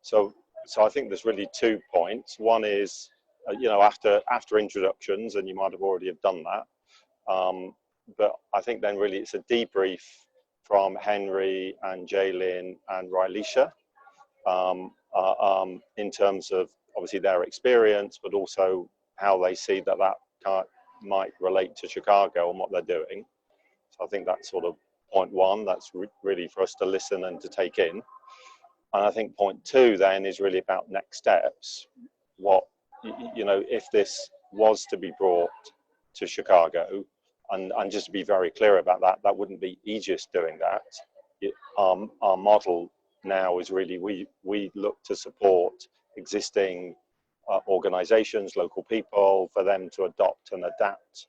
So I think there's really 2 points. One is, you know, after introductions, and you might have already have done that. But I think then really it's a debrief from Henry and Jaylin and Rylisha in terms of obviously their experience, but also how they see that might relate to Chicago and what they're doing. So I think that's sort of point one. That's really for us to listen and to take in. And I think point two then is really about next steps. What, you know, if this was to be brought to Chicago, and just to be very clear about that, that wouldn't be Aegis doing that. Our model now is really, we look to support existing organizations, local people, for them to adopt and adapt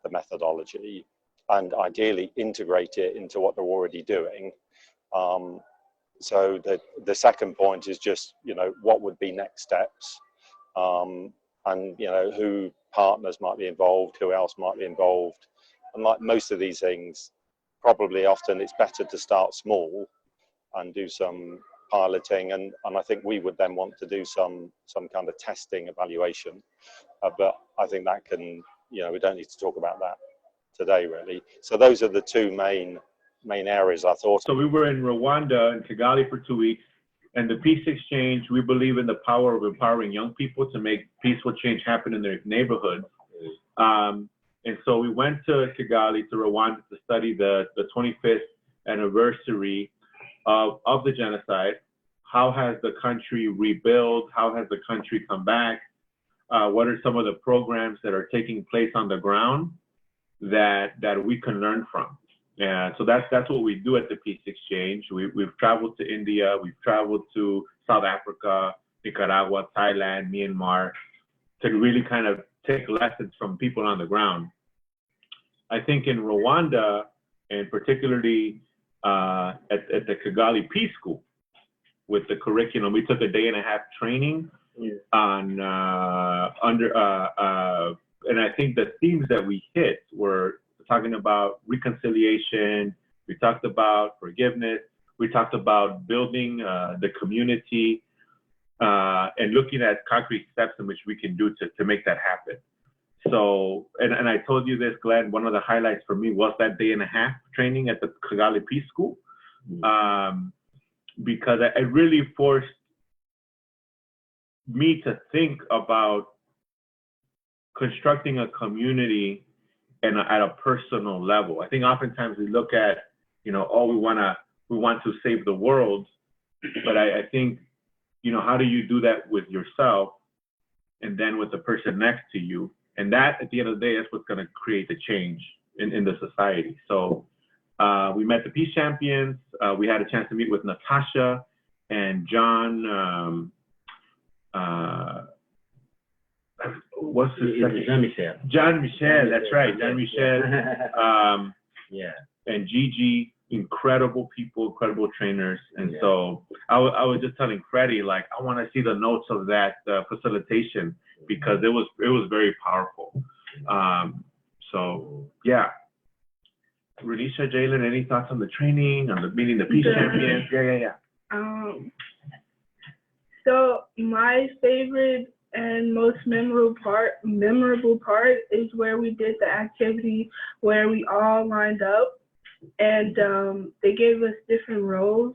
the methodology and ideally integrate it into what they're already doing. So the second point is just, you know, what would be next steps, and, you know, who partners might be involved, who else might be involved. And like most of these things, probably often it's better to start small and do some piloting, and I think we would then want to do some kind of testing evaluation, but I think that can, you know, we don't need to talk about that today really. So those are the two main areas I thought. So we were in Rwanda in Kigali for 2 weeks, and the Peace Exchange, we believe in the power of empowering young people to make peaceful change happen in their neighborhoods. And so we went to Kigali, to Rwanda, to study the 25th anniversary of the genocide. How has the country rebuilt? How has the country come back? What are some of the programs that are taking place on the ground that we can learn from? Yeah, so that's what we do at the Peace Exchange. We've traveled to India, we've traveled to South Africa, Nicaragua, Thailand, Myanmar, to really kind of take lessons from people on the ground. I think in Rwanda, and particularly at the Kigali Peace School, with the curriculum, we took a 1.5-day training on and I think the themes that we hit were talking about reconciliation, we talked about forgiveness, we talked about building the community, and looking at concrete steps in which we can do to make that happen. So, and I told you this, Glenn, one of the highlights for me was that 1.5-day training at the Kigali Peace School, because it really forced me to think about constructing a community and at a personal level. I think oftentimes we look at, you know, oh, we want to save the world, but I think, you know, how do you do that with yourself and then with the person next to you? And that, at the end of the day, that's what's going to create the change in the society. So we met the Peace Champions. We had a chance to meet with Natasha and John. What's his second? Jean-Michel. Jean-Michel, that's right, Jean-Michel. Yeah. And Gigi, incredible people, incredible trainers. And so I was just telling Freddie, like, I want to see the notes of that facilitation, because it was very powerful. So yeah. Rylisha, Jaylin, any thoughts on the training, on the meeting the Peace Champions? Yeah. So my favorite and most memorable part is where we did the activity where we all lined up, and they gave us different roles.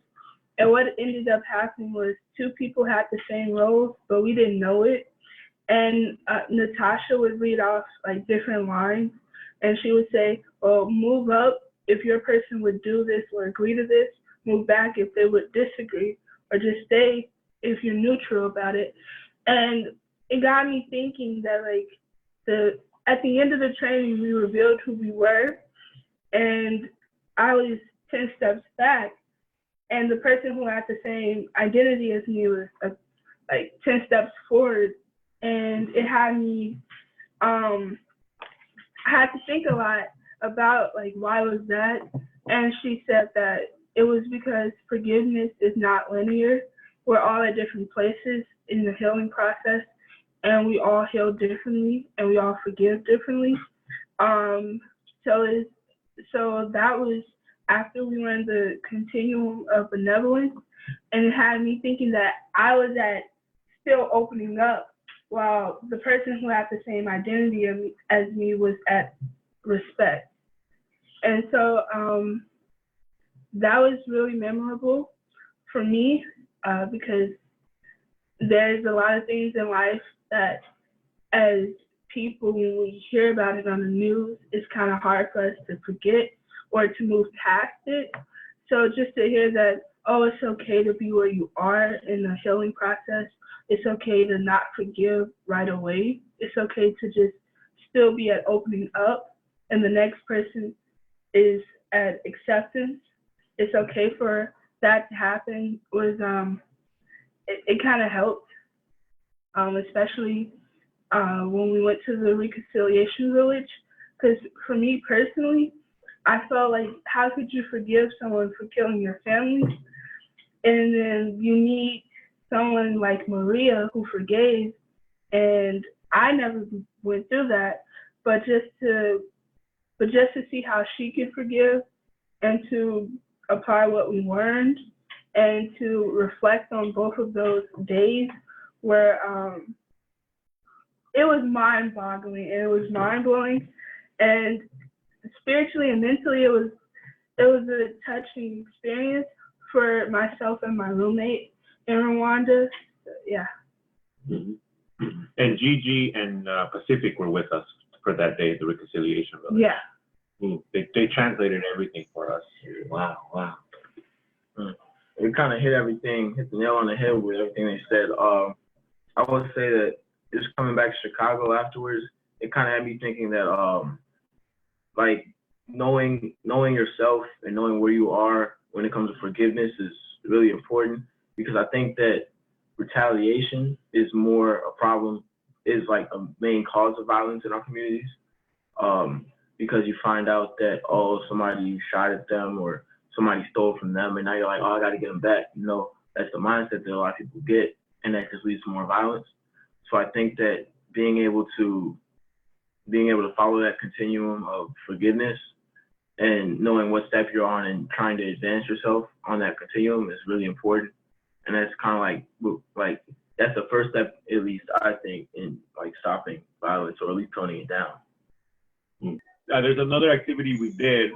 And what ended up happening was 2 people had the same roles, but we didn't know it. And Natasha would read off like different lines, and she would say, well, move up if your person would do this or agree to this, move back if they would disagree, or just stay if you're neutral about it. And it got me thinking that, like, at the end of the training, we revealed who we were, and I was 10 steps back, and the person who had the same identity as me was like 10 steps forward. And it had me, I had to think a lot about, like, why was that? And she said that it was because forgiveness is not linear. We're all at different places in the healing process, and we all heal differently, and we all forgive differently. So that was after we learned the continuum of benevolence. and it had me thinking that I was at still opening up, while the person who had the same identity as me was at respect. And so that was really memorable for me because there's a lot of things in life that, as people, when we hear about it on the news, it's kind of hard for us to forget or to move past it. So just to hear that, oh, it's okay to be where you are in the healing process. It's okay to not forgive right away. It's okay to just still be at opening up, and the next person is at acceptance. It's okay for that to happen. It kind of helped, especially when we went to the reconciliation village, because for me personally, I felt like, how could you forgive someone for killing your family? And then you need someone like Maria who forgave, and I never went through that, but just to see how she can forgive and to apply what we learned and to reflect on both of those days where it was mind-boggling and it was mind-blowing, and spiritually and mentally it was a touching experience for myself and my roommate in Rwanda. Yeah. Mm-hmm. And Gigi and Pacific were with us for that day, the reconciliation village. Yeah. They translated everything for us. Wow. It kind of hit the nail on the head with everything they said. I would say that just coming back to Chicago afterwards, it kind of had me thinking that like knowing yourself and knowing where you are when it comes to forgiveness is really important, because I think that retaliation is more a problem, is like a main cause of violence in our communities. Because you find out that, oh, somebody shot at them or somebody stole from them, and now you're like, oh, I got to get them back. You know, that's the mindset that a lot of people get, and that just leads to more violence. So I think that being able to follow that continuum of forgiveness and knowing what step you're on and trying to advance yourself on that continuum is really important. And that's kind of like that's the first step, at least I think, in like stopping violence or at least toning it down. There's another activity we did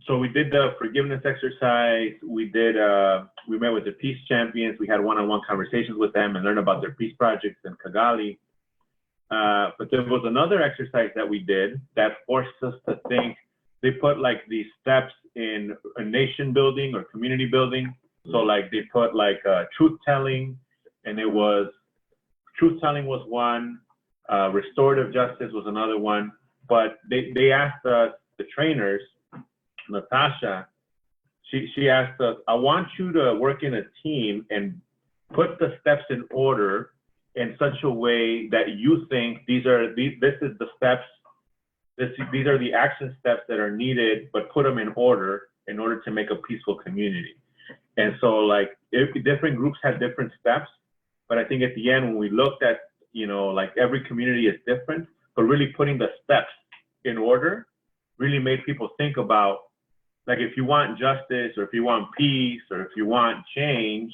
so we did the forgiveness exercise. We met with the peace champions. We had one-on-one conversations with them and learned about their peace projects in Kigali. But there was another exercise that we did that forced us to think. They put like these steps in a nation building or community building. So like they put like truth telling, and truth telling was one, restorative justice was another one. But they asked us, the trainers, Natasha, she asked us, I want you to work in a team and put the steps in order in such a way that you think this is the steps, these are the action steps that are needed, but put them in order to make a peaceful community. And so like different groups had different steps, but I think at the end when we looked at, like every community is different, but really putting the steps in order really made people think about, like, if you want justice or if you want peace or if you want change,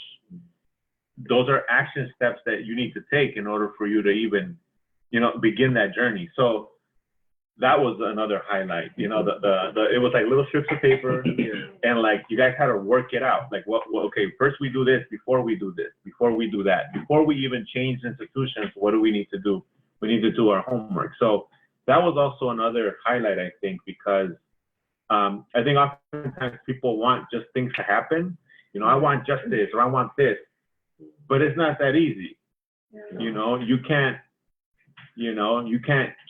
those are action steps that you need to take in order for you to even, begin that journey. So that was another highlight. It was like little strips of paper, and like you guys had to work it out. Like, okay, first we do this, before we do this, before we do that, before we even change institutions, what do we need to do? We need to do our homework. So that was also another highlight, I think, because I think oftentimes people want just things to happen. I want justice or I want this, but it's not that easy. Yeah. You can't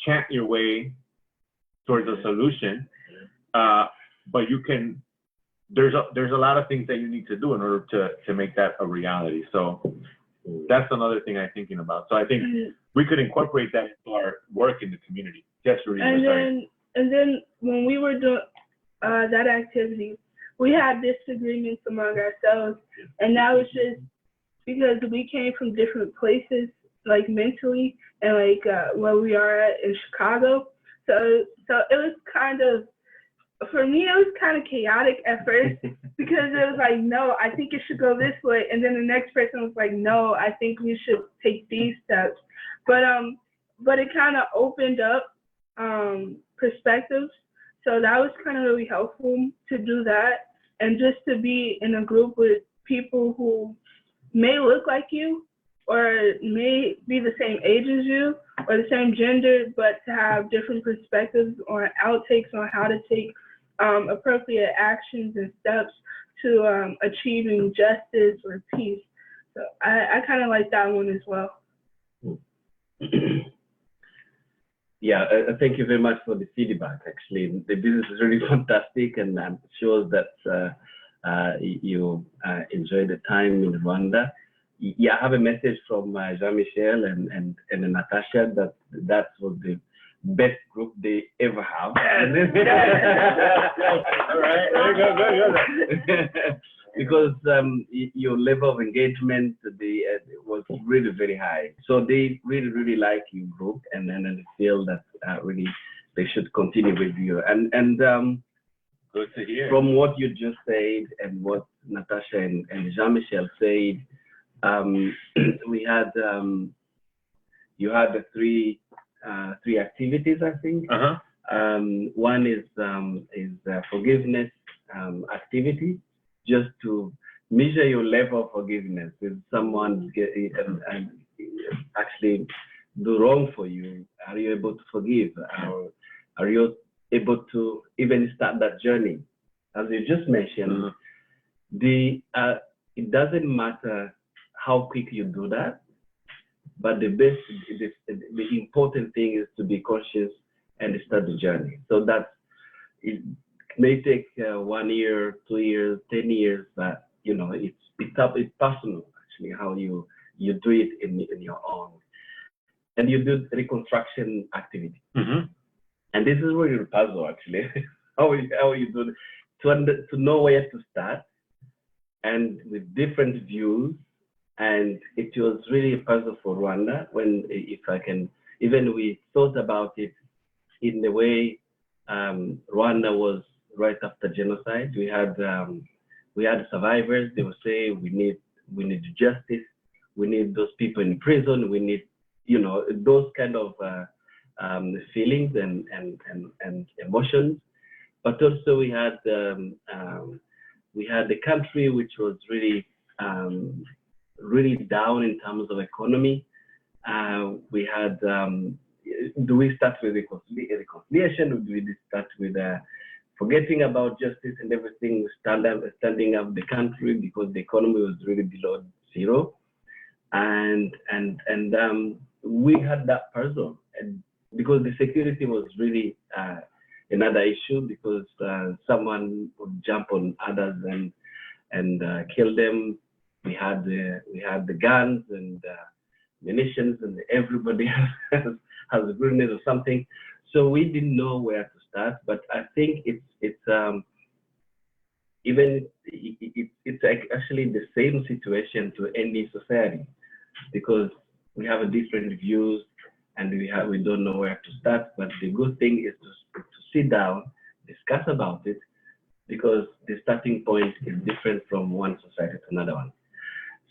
chant your way towards a solution, but you can. There's a lot of things that you need to do in order to make that a reality. So that's another thing I'm thinking about. So I think we could incorporate that into our work in the community. Yes, and then when we were doing that activity, we had disagreements among ourselves, and that was just because we came from different places, like mentally, and like where we are at in Chicago. So it was kind of for me, it was kind of chaotic at first because it was like, no, I think it should go this way. And then the next person was like, no, I think we should take these steps. But it kind of opened up perspectives. So that was kind of really helpful to do that. And just to be in a group with people who may look like you or may be the same age as you or the same gender, but to have different perspectives or outtakes on how to take appropriate actions and steps to achieving justice or peace. So I kind of like that one as well. Yeah, thank you very much for the feedback. Actually, the business is really fantastic, and I'm sure that you enjoy the time in Rwanda. Yeah, I have a message from Jean-Michel and Natasha that was the best group they ever have. All right, good. Because your level of engagement was really very high. So they really like your group, and they feel that really they should continue with you. And Good to hear. From what you just said and what Natasha and Jean-Michel said, we had you had the three activities, I think. One is forgiveness activity, just to measure your level of forgiveness. If someone and actually do wrong for you, are you able to forgive? Or are you able to even start that journey? As you just mentioned, it doesn't matter how quick you do that, but the important thing is to be conscious and start the journey. So that it may take 1 year, 2 years, 10 years, but it's personal actually how you do it in your own, and you do reconstruction activity. And this is really the puzzle actually, how you do it, to know where to start, and with different views. And it was really a puzzle for Rwanda we thought about it in the way Rwanda was right after genocide. We had survivors. They would say we need justice. We need those people in prison. We need those kind of feelings and emotions. But also we had the country which was really really down in terms of economy. We had, do we start with reconciliation, or do we start with forgetting about justice and everything, standing up the country because the economy was really below zero? And we had that puzzle, and because the security was really another issue, because someone would jump on others and kill them. We had the guns and munitions, and everybody has a grenade or something. So we didn't know where to start. But I think it's actually the same situation to any society, because we have a different views and we don't know where to start. But the good thing is to sit down, discuss about it, because the starting point is different from one society to another one.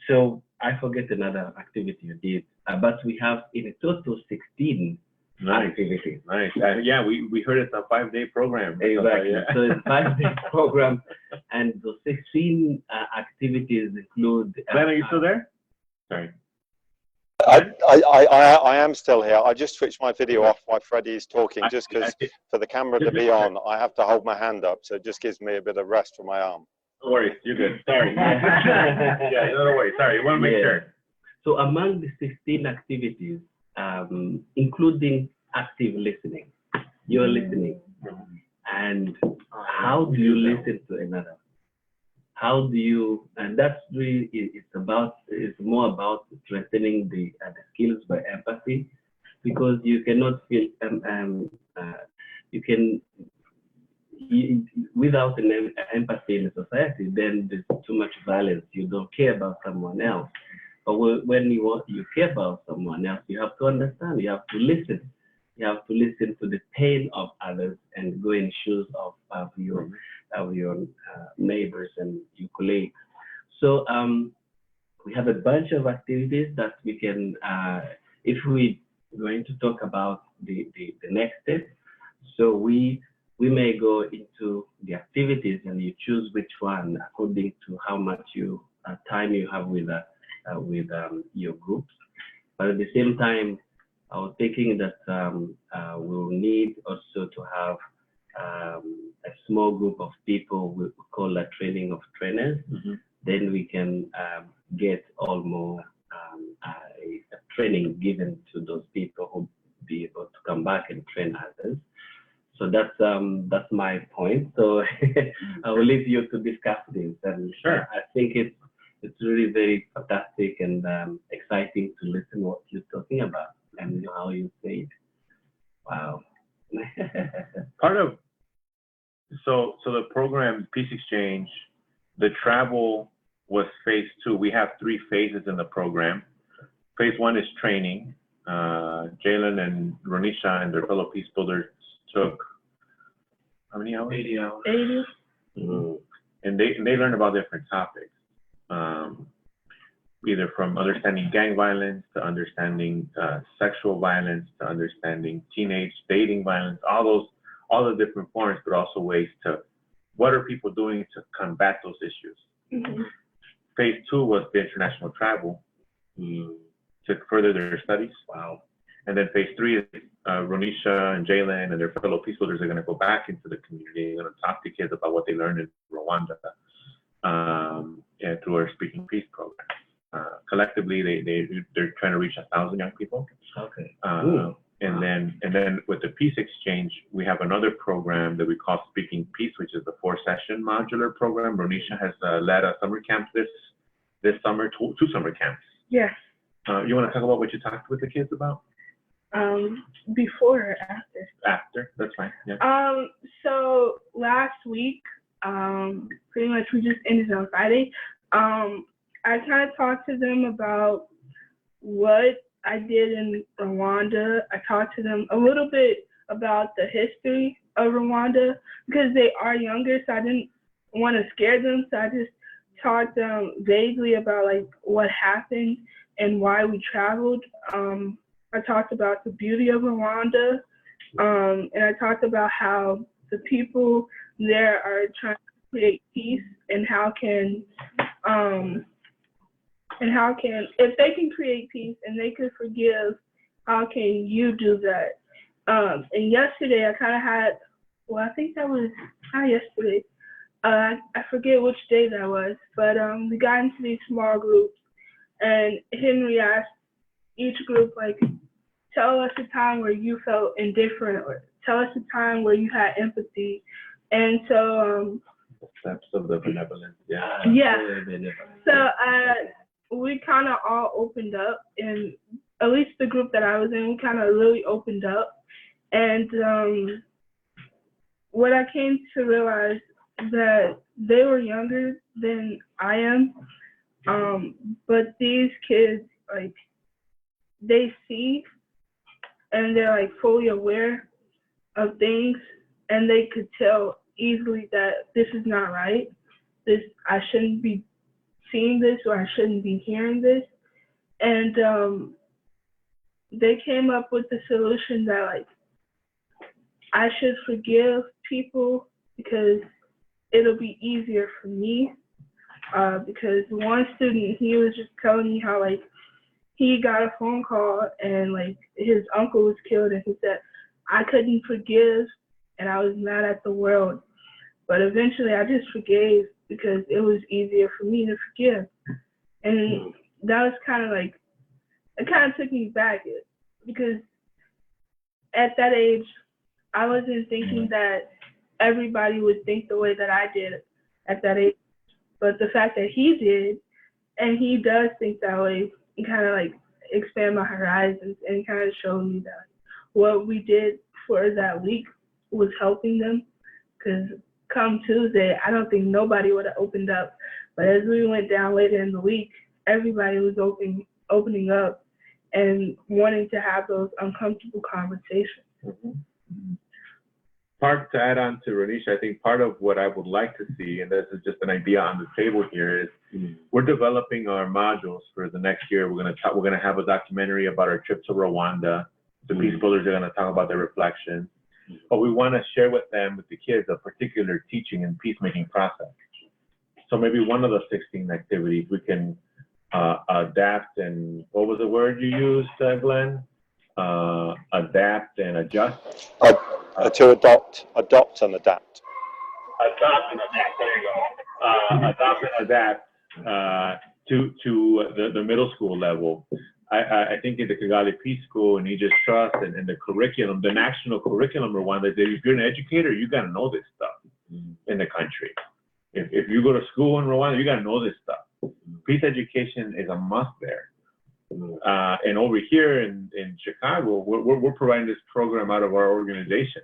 So I forget another activity you did, but we have in a total 16 activities. Nice. Yeah, we heard it's a 5-day program. Exactly. So it's a 5-day program, and the 16 activities include. Glenn, are you still there? Sorry. I am still here. I just switched my video off while Freddie is talking, just because for the camera to be on, I have to hold my hand up, so it just gives me a bit of rest for my arm. No worries, you're good. Sorry. Yeah, no worries. Sorry, I want to make sure. So among the 16 activities, including active listening, you're listening. And how do you listen to another? How do you, and that's really, it's more about strengthening the skills by empathy, because you cannot feel, without an empathy in a society, then there's too much violence. You don't care about someone else. But when you care about someone else, you have to understand, you have to listen. You have to listen to the pain of others and go in shoes of your neighbors and your colleagues. So we have a bunch of activities that we can, if we're going to talk about the next step. So we may go into the activities and you choose which one according to how much time you have with your groups. But at the same time, I was thinking that we'll need also to have a small group of people we call a training of trainers. Then we can get almost a training given to those people who be able to come back and train others. So that's my point. So I will leave you to discuss this. And Sure. I think it's really very fantastic and exciting to listen what you're talking about and how you say it. Wow. Part of so the program Peace Exchange, the travel was phase 2. We have 3 phases in the program. Phase 1 is training. Jalen and Ronisha and their fellow peace builders took how many hours? 80 hours. 80. And they learned about different topics, either from understanding gang violence to understanding sexual violence to understanding teenage dating violence, all the different forms, but also ways to what are people doing to combat those issues. Phase 2 was the international travel to further their studies. Wow. And then phase 3 is Ronisha and Jalen and their fellow peace builders are going to go back into the community. They're going to talk to kids about what they learned in Rwanda and through our Speaking Peace program. Collectively, they're trying to reach 1,000 young people. Okay. And then with the Peace Exchange, we have another program that we call Speaking Peace, which is the 4-session modular program. Ronisha has led a summer camp this summer, 2 summer camps. Yes. You want to talk about what you talked with the kids about? Before or after? After, that's fine. Yeah. So last week, pretty much we just ended on Friday. I kind of talked to them about what I did in Rwanda. I talked to them a little bit about the history of Rwanda because they are younger, so I didn't want to scare them. So I just talked vaguely about like what happened and why we traveled. I talked about the beauty of Rwanda, and I talked about how the people there are trying to create peace and how can if they can create peace and they can forgive, how can you do that? And yesterday I kind of had, well, I think that was not yesterday. I forget which day that was, but we got into these small groups, and Henry asked each group, like, tell us a time where you felt indifferent, or tell us a time where you had empathy. And so the steps of the benevolence. Yeah. So we kind of all opened up, and at least the group that I was in, we kind of really opened up. And what I came to realize that they were younger than I am, but these kids, like, they see and they're like fully aware of things, and they could tell easily that this is not right. I shouldn't be seeing this, or I shouldn't be hearing this. And they came up with the solution that, like, I should forgive people because it'll be easier for me. Because one student, he was just telling me how, like, he got a phone call and, like, his uncle was killed, and he said, I couldn't forgive and I was mad at the world. But eventually I just forgave because it was easier for me to forgive. And that was kind of like, it kind of took me back because at that age, I wasn't thinking that everybody would think the way that I did at that age. But the fact that he did, and he does think that way, it kind of like expand my horizons and kind of showed me that what we did for that week was helping them. Because come Tuesday, I don't think nobody would have opened up. But as we went down later in the week, everybody was opening up. and wanting to have those uncomfortable conversations. Part to add on to Renisha, I think part of what I would like to see, and this is just an idea on the table here, is we're developing our modules for the next year. We're gonna have a documentary about our trip to Rwanda. The Peace Builders are gonna talk about their reflections, but we want to share with them, with the kids, a particular teaching and peacemaking process. So maybe one of the 16 activities we can adapt and, what was the word you used, Glenn? Adapt and adjust. To adopt and adapt. Adopt and adapt. There you go. Adopt and adapt to the middle school level. I think in the Kigali Peace School and Aegis Trust and the curriculum, the national curriculum, Rwanda, if you're an educator, you got to know this stuff in the country. If you go to school in Rwanda, you got to know this stuff. Peace education is a must there. And over here in Chicago, we're providing this program out of our organization.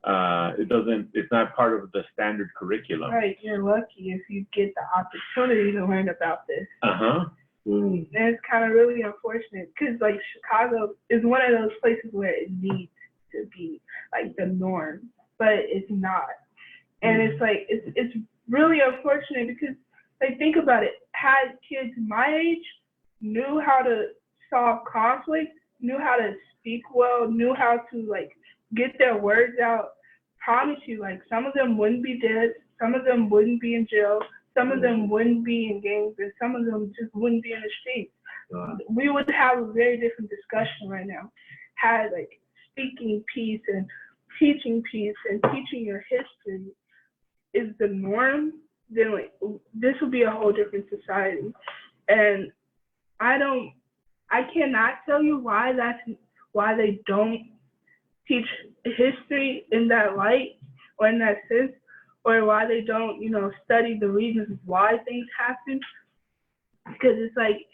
It's not part of the standard curriculum. Right, you're lucky if you get the opportunity to learn about this. And it's kind of really unfortunate because like Chicago is one of those places where it needs to be like the norm, but it's not. And it's like it's really unfortunate because like think about it, had kids my age knew how to solve conflict, knew how to speak well, knew how to like get their words out, promise you like some of them wouldn't be dead, some of them wouldn't be in jail, some of them wouldn't be in gangs, and some of them just wouldn't be in the streets. We would have a very different discussion right now. Had like speaking peace and teaching your history is the norm, then like this would be a whole different society. And I cannot tell you why they don't teach history in that light or in that sense, or why they don't, study the reasons why things happen. Because it's like,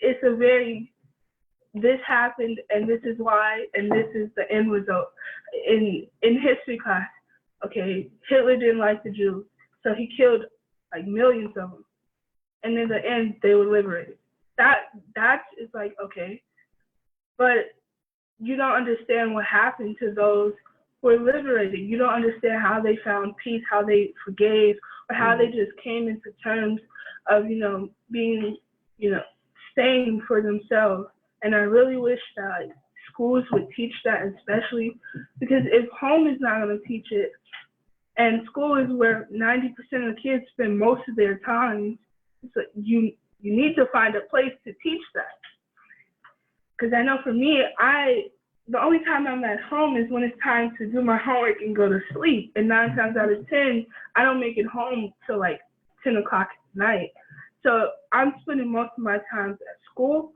this happened and this is why, and this is the end result. In history class, okay, Hitler didn't like the Jews, so he killed like millions of them. And in the end, they were liberated. That is like, okay, but you don't understand what happened to those who were liberated. You don't understand how they found peace, how they forgave, or how they just came into terms of, being, staying for themselves. And I really wish that schools would teach that, especially because if home is not going to teach it, and school is where 90% of the kids spend most of their time, so you need to find a place to teach that. Because I know for me, the only time I'm at home is when it's time to do my homework and go to sleep. And 9 times out of 10, I don't make it home till like 10 o'clock at night. So I'm spending most of my time at school,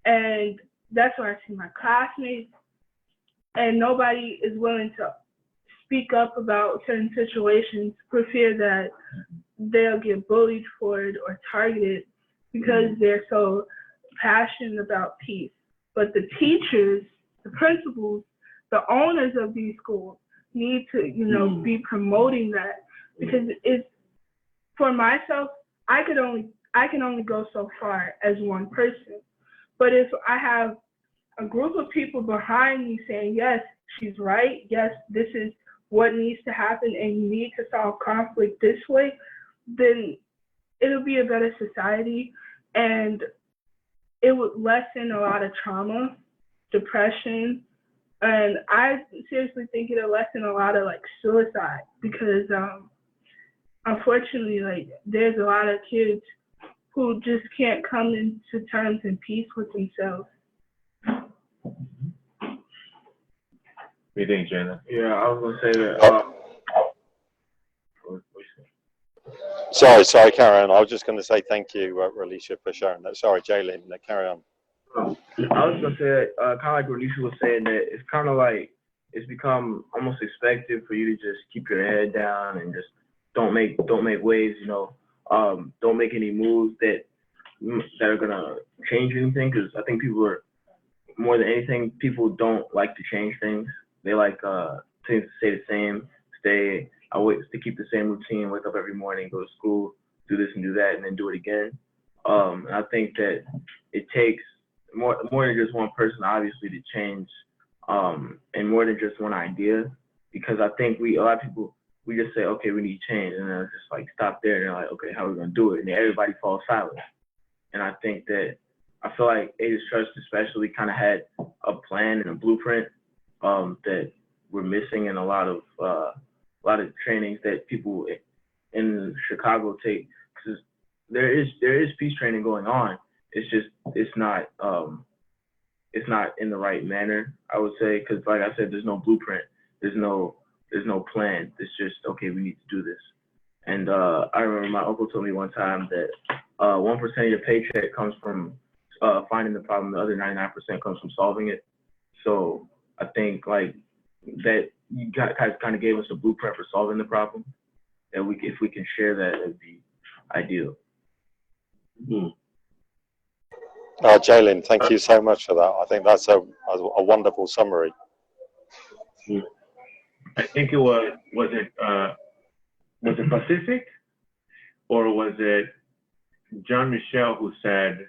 and that's where I see my classmates. And nobody is willing to speak up about certain situations for fear that they'll get bullied for it or targeted because they're so passionate about peace. But the teachers, the principals, the owners of these schools need to, be promoting that, because it's, for myself, I can only go so far as one person. But if I have a group of people behind me saying, yes, she's right, yes, this is what needs to happen, and you need to solve conflict this way, then it'll be a better society, and it would lessen a lot of trauma, depression, and I seriously think it'll lessen a lot of like suicide, because unfortunately, like there's a lot of kids who just can't come into terms and peace with themselves. What do you think, Jana? Yeah, I was gonna say that. Sorry, carry on. I was just going to say thank you, Relisha, for sharing that. Sorry, Jaylin, carry on. I was gonna say that, kind of like Relisha was saying, that it's kind of like it's become almost expected for you to just keep your head down and just don't make waves, don't make any moves that are gonna change anything. Because I think people are, more than anything, people don't like to change things. They like things to stay the same. I wait to keep the same routine, wake up every morning, go to school, do this and do that, and then do it again. And I think that it takes more than just one person, obviously, to change, and more than just one idea, because I think a lot of people, we just say, okay, we need change, and then it's just like stop there, and they're like, okay, how are we gonna do it? And then everybody falls silent. And I think that I feel like Aegis Trust especially kind of had a plan and a blueprint that we're missing in a lot of trainings that people in Chicago take, because there is peace training going on. It's just it's not in the right manner, I would say, because like I said, there's no blueprint, there's no plan. It's just, okay, we need to do this. And I remember my uncle told me one time that 1% of your paycheck comes from finding the problem, the other 99% comes from solving it. So I think like that you guys kind of gave us a blueprint for solving the problem, and if we can share that, it'd be ideal. Jaylin, thank you so much for that. I think that's a wonderful summary. I think it was it Pacific, or was it John Michel who said,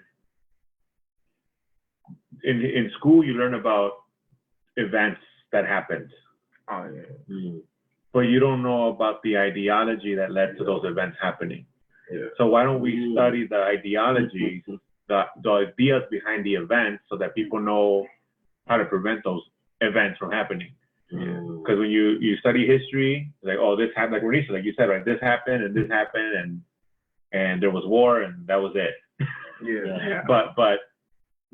in school you learn about events that happened, but you don't know about the ideology that led to those events happening. So why don't we study the ideologies, the ideas behind the events, so that people know how to prevent those events from happening? Because when you study history, like, oh, this happened, like Renisha, like you said, right, this happened and this happened, and there was war and that was it. But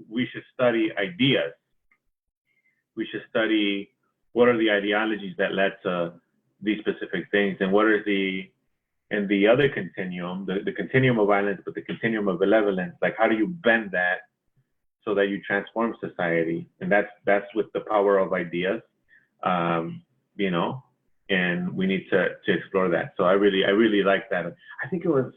we should study ideas. We should study what are the ideologies that led to these specific things, and what are the other continuum, the continuum of violence, but the continuum of benevolence. Like, how do you bend that so that you transform society? And that's with the power of ideas, you know. And we need to explore that. So I really like that. I think it was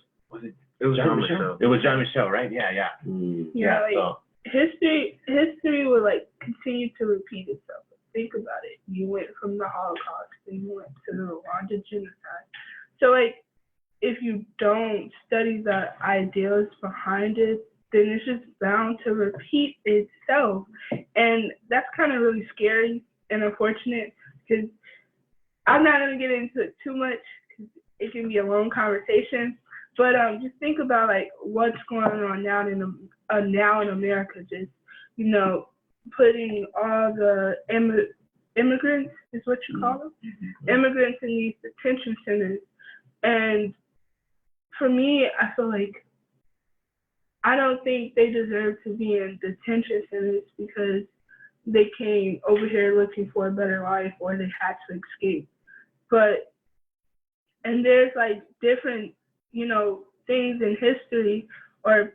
John Michel. It was John Michel, right? Yeah. Like, so history will like continue to repeat itself. Think about it. You went from the Holocaust, then you went to the Rwanda genocide. So like, if you don't study the ideas behind it, then it's just bound to repeat itself. And that's kind of really scary and unfortunate, because I'm not going to get into it too much, because it can be a long conversation. But just think about like what's going on now in America. Just, you know, putting all the immigrants, is what you call them, immigrants in these detention centers. And for me, I feel like I don't think they deserve to be in detention centers because they came over here looking for a better life, or they had to escape. And there's like different, you know, things in history, or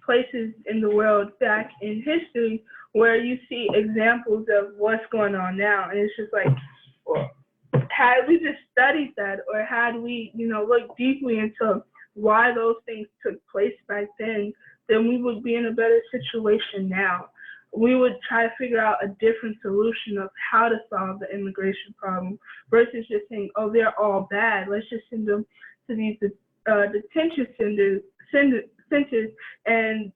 places in the world back in history where you see examples of what's going on now. And it's just like, well, had we just studied that, or had we, you know, looked deeply into why those things took place back then we would be in a better situation now. We would try to figure out a different solution of how to solve the immigration problem, versus just saying, oh, they're all bad, let's just send them to these detention centers, and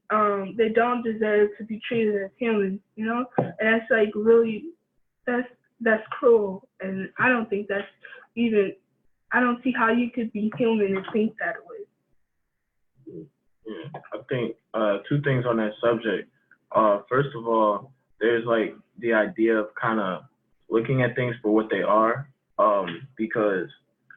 they don't deserve to be treated as humans, you know? And that's like really, that's cruel. And I don't think that's even, I don't see how you could be human and think that way. Yeah, I think two things on that subject. First of all, there's like the idea of kind of looking at things for what they are, because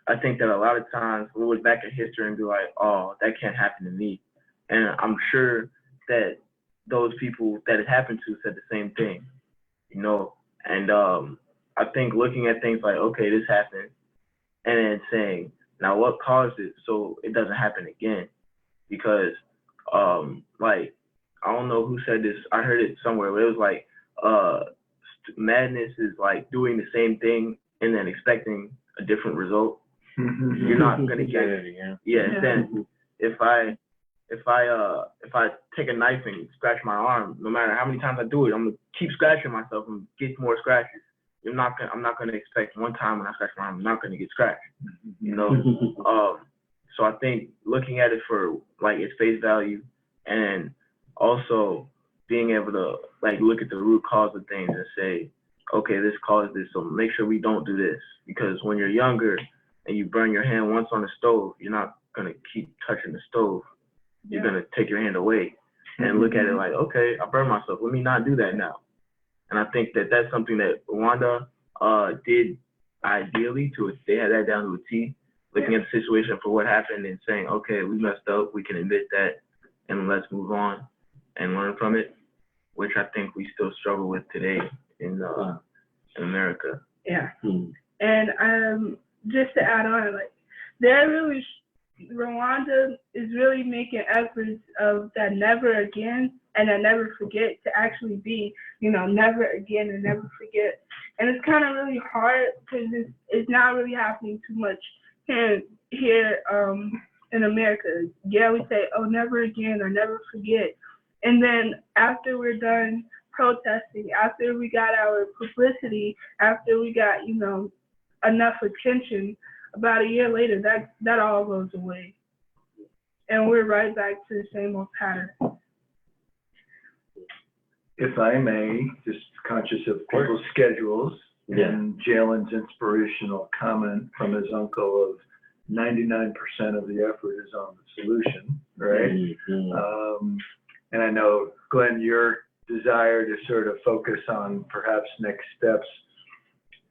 I think that a lot of times we look back at history and be like, oh, that can't happen to me. And I'm sure that those people that it happened to said the same thing, you know? And I think looking at things like, okay, this happened, and then saying, now what caused it so it doesn't happen again? Because like, I don't know who said this, I heard it somewhere, but it was like, madness is like doing the same thing and then expecting a different result. You're not gonna get it. Then if I take a knife and scratch my arm, no matter how many times I do it, I'm gonna keep scratching myself and get more scratches. I'm not gonna expect one time when I scratch my arm, I'm not gonna get scratched. You know? So I think looking at it for like its face value, and also being able to like look at the root cause of things and say, okay, this caused this, so make sure we don't do this. Because when you're younger and you burn your hand once on the stove, you're not gonna keep touching the stove. You're gonna take your hand away and look at it like, okay, I burned myself. Let me not do that now. And I think that that's something that Rwanda did ideally. They had that down to a T, looking at the situation for what happened and saying, okay, we messed up. We can admit that, and let's move on and learn from it, which I think we still struggle with today in America. Yeah. And just to add on, like, they're really, Rwanda is really making efforts of that never again and that never forget to actually be, you know, never again and never forget. And it's kind of really hard because it's not really happening too much here in America. Yeah, we say, oh, never again or never forget. And then after we're done protesting, after we got our publicity, after we got, you know, enough attention, about a year later, that all goes away. And we're right back to the same old pattern. If I may, just conscious of people's schedules, and Jalen's inspirational comment from his uncle of 99% of the effort is on the solution, right? And I know, Glenn, your desire to sort of focus on perhaps next steps,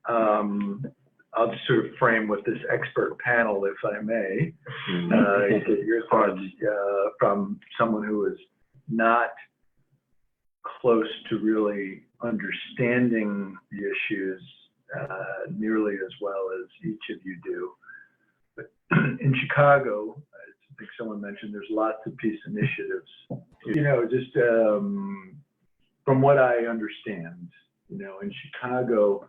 I'll just sort of frame with this expert panel, if I may, get your thoughts from someone who is not close to really understanding the issues nearly as well as each of you do. But in Chicago, I think someone mentioned there's lots of peace initiatives. You know, just from what I understand, you know, in Chicago,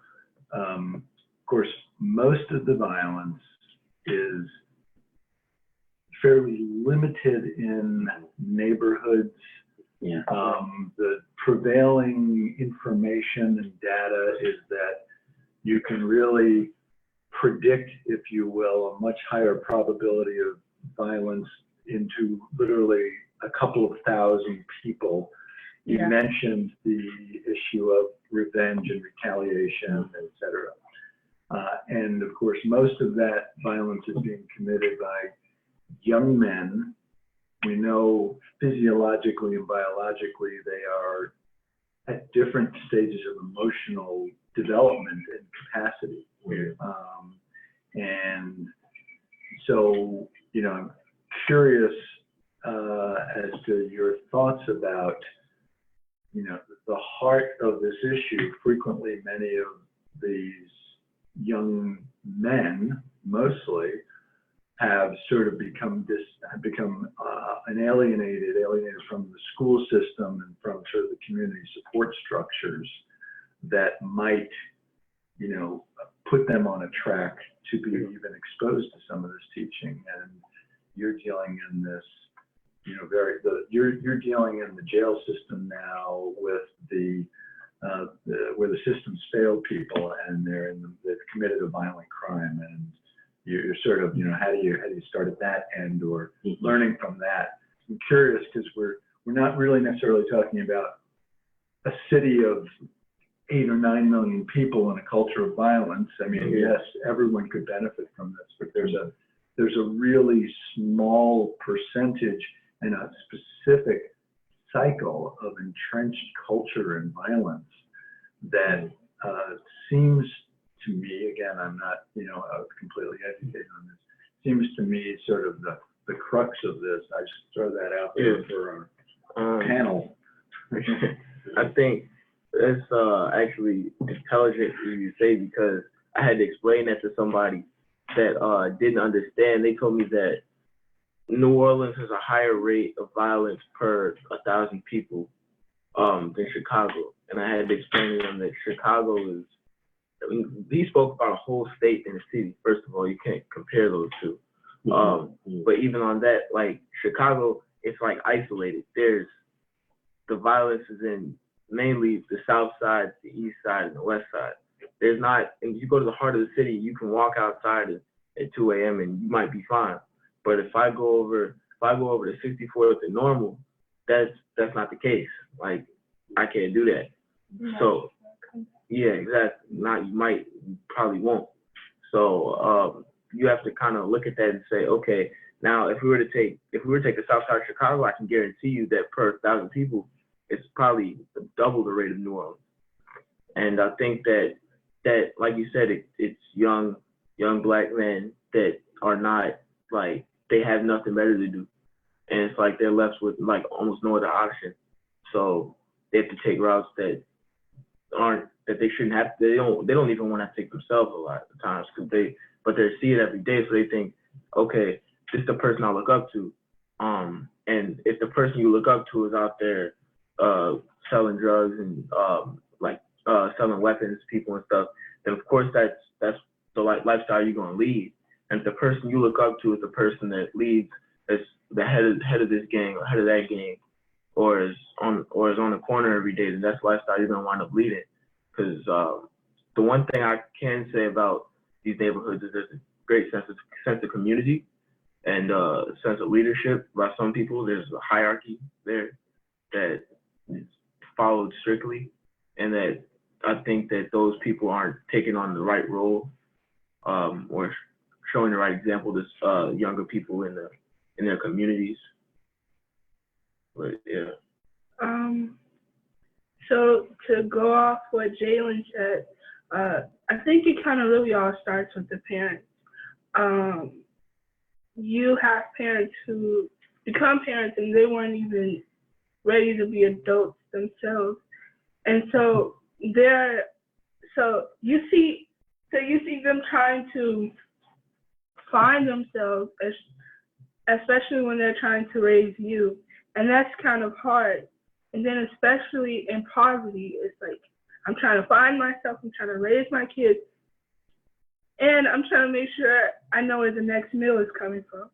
of course, most of the violence is fairly limited in neighborhoods. The prevailing information and data is that you can really predict, if you will, a much higher probability of violence into literally a couple of thousand people. You mentioned the issue of revenge and retaliation, et cetera. And of course, most of that violence is being committed by young men. We know physiologically and biologically they are at different stages of emotional development and capacity. And so, you know, I'm curious as to your thoughts about, you know, the heart of this issue. Frequently, many of these young men, mostly, have sort of become alienated from the school system and from sort of the community support structures that might, you know, put them on a track to be even exposed to some of this teaching. And you're dealing in this, you know, you're dealing in the jail system now with where the systems fail people and they've committed a violent crime, and you're sort of, you know, how do you start at that end or learning from that? I'm curious because we're not really necessarily talking about a city of 8 or 9 million people in a culture of violence. I mean, yes, everyone could benefit from this, but there's a really small percentage and a specific cycle of entrenched culture and violence that seems to me, again, I'm not, you know, completely educated on this, seems to me sort of the crux of this. I just throw that out there for our panel. I think it's actually intelligent for you to say, because I had to explain that to somebody that didn't understand. They told me that New Orleans has a higher rate of violence per 1,000 people than Chicago. And I had to explain to them that Chicago is, I mean, we spoke about a whole state and a city. First of all, you can't compare those two. But even on that, like Chicago, it's like isolated. There's, the violence is in mainly the south side, the east side, and the west side. There's not, and if you go to the heart of the city, you can walk outside at 2 a.m. and you might be fine. But if I go over to 64th and Normal, that's not the case. Like, I can't do that. So yeah, exactly. Not you might, you probably won't. So you have to kind of look at that and say, okay, now if we were to take the South Side of Chicago, I can guarantee you that per 1,000 people, it's probably double the rate of New Orleans. And I think that like you said, it's young black men that are not, like, they have nothing better to do, and it's like they're left with like almost no other option. So they have to take routes that they shouldn't have. They don't even want to take themselves a lot of times but they see it every day, so they think, okay, this is the person I look up to. And if the person you look up to is out there selling drugs and selling weapons to people and stuff, then of course that's the lifestyle you're gonna lead. And if the person you look up to is the person that leads as the head of this gang or head of that gang, or is on the corner every day, then that's the lifestyle you're gonna wind up leading. Because the one thing I can say about these neighborhoods is there's a great sense of community and sense of leadership by some people. There's a hierarchy there that is followed strictly, and that I think that those people aren't taking on the right role or showing the right example to younger people in their communities. But yeah. So to go off what Jalen said, I think it kind of really all starts with the parents. You have parents who become parents and they weren't even ready to be adults themselves, and so you see them trying to find themselves, especially when they're trying to raise you, and that's kind of hard. And then especially in poverty, it's like, I'm trying to find myself, I'm trying to raise my kids, and I'm trying to make sure I know where the next meal is coming from.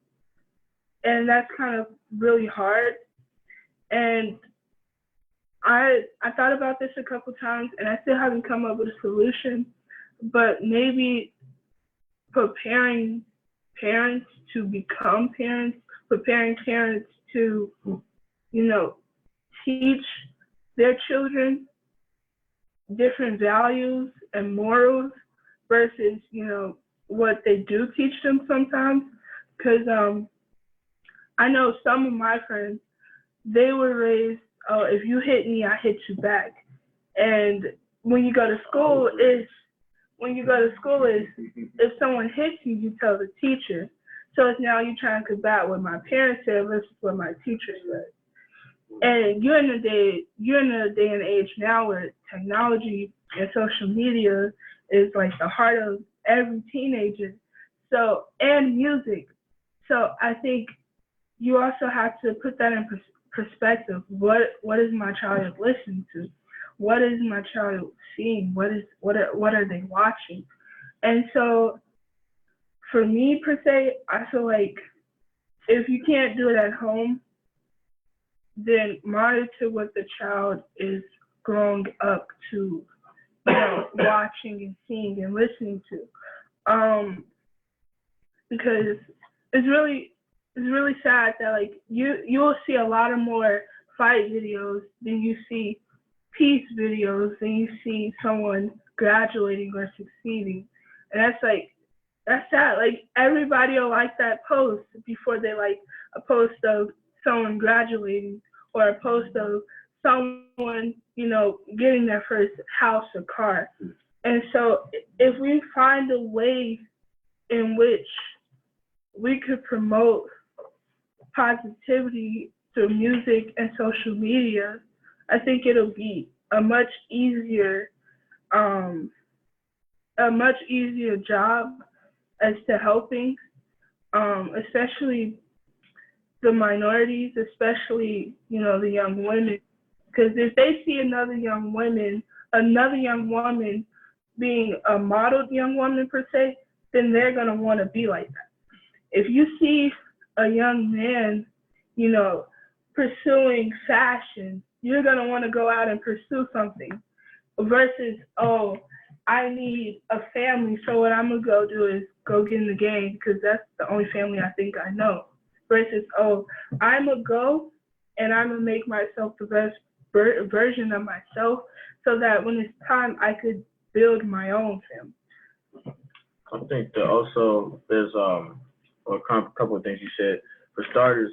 And that's kind of really hard. And I thought about this a couple times, and I still haven't come up with a solution, but maybe preparing parents to become parents, preparing parents to, teach their children different values and morals versus, what they do teach them sometimes. Because I know some of my friends, they were raised, oh, if you hit me, I hit you back. And when you go to school, if someone hits you, you tell the teacher. So it's now you trying to combat what my parents said versus what my teacher said. And you're in a day and age now where technology and social media is like the heart of every teenager. So, and music. So I think you also have to put that in perspective. What is my child listening to? What is my child seeing? What are they watching? And so for me per se, I feel like if you can't do it at home, then monitor what the child is growing up to, watching and seeing and listening to. Because it's really sad that like you'll see a lot of more fight videos than you see peace videos, than you see someone graduating or succeeding. And that's sad. Like everybody will like that post before they like a post of someone graduating or a post of someone, getting their first house or car. And so if we find a way in which we could promote positivity through music and social media, I think it'll be a much easier job as to helping, especially the minorities, especially, the young women. Because if they see another young woman being a modeled young woman per se, then they're gonna want to be like that. If you see a young man, pursuing fashion, you're gonna want to go out and pursue something versus, oh, I need a family, so what I'm gonna go do is go get in the game because that's the only family I think I know. Versus, oh, I'm gonna go and I'm gonna make myself the best version of myself, so that when it's time, I could build my own film. I think that also there's a couple of things you said. For starters,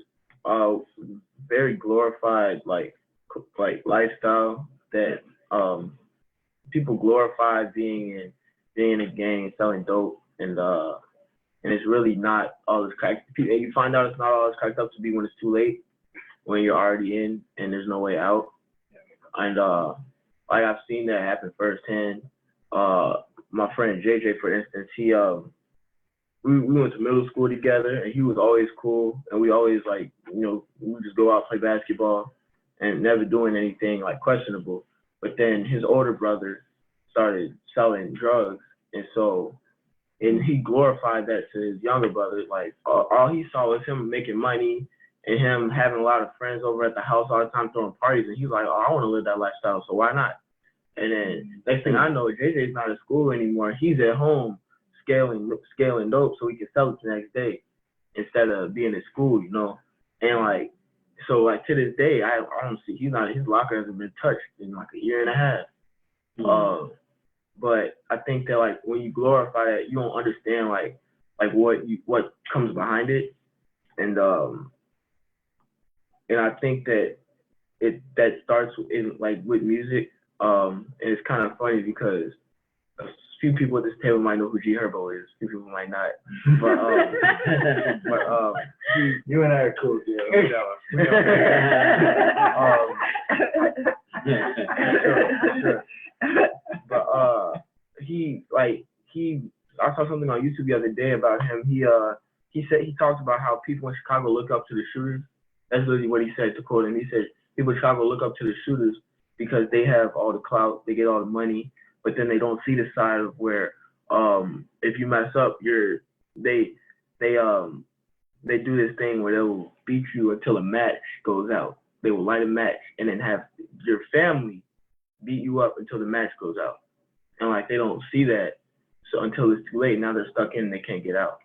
very glorified like lifestyle that people glorify being in a gang, selling dope, and it's really not all as cracked. You find out it's not all as cracked up to be when it's too late, when you're already in and there's no way out. And like I've seen that happen firsthand. My friend JJ, for instance, he we went to middle school together, and he was always cool, and we always like, you know, we just go out, play basketball, and never doing anything like questionable. But then his older brother started selling drugs, and he glorified that to his younger brother. Like all he saw was him making money and him having a lot of friends over at the house all the time throwing parties, and he's like, oh, I want to live that lifestyle, so why not? And then next thing I know, JJ's not at school anymore. He's at home scaling dope so he can sell it the next day instead of being at school, you know. And like, so like to this day, I don't see, his locker hasn't been touched in like a year and a half. But I think that like when you glorify that, you don't understand like what comes behind it, and I think that that starts with music. And it's kind of funny because a few people at this table might know who G Herbo is. A few people might not. But you and I are cool, dude. Sure. But I saw something on YouTube the other day about him. He said he talked about how people in Chicago look up to the shooters. That's literally what he said, to quote him. He said people in Chicago look up to the shooters because they have all the clout, they get all the money, but then they don't see the side of where if you mess up, they do this thing where they will beat you until a match goes out. They will light a match and then have your family beat you up until the match goes out. And like they don't see that, so until it's too late. Now they're stuck in and they can't get out.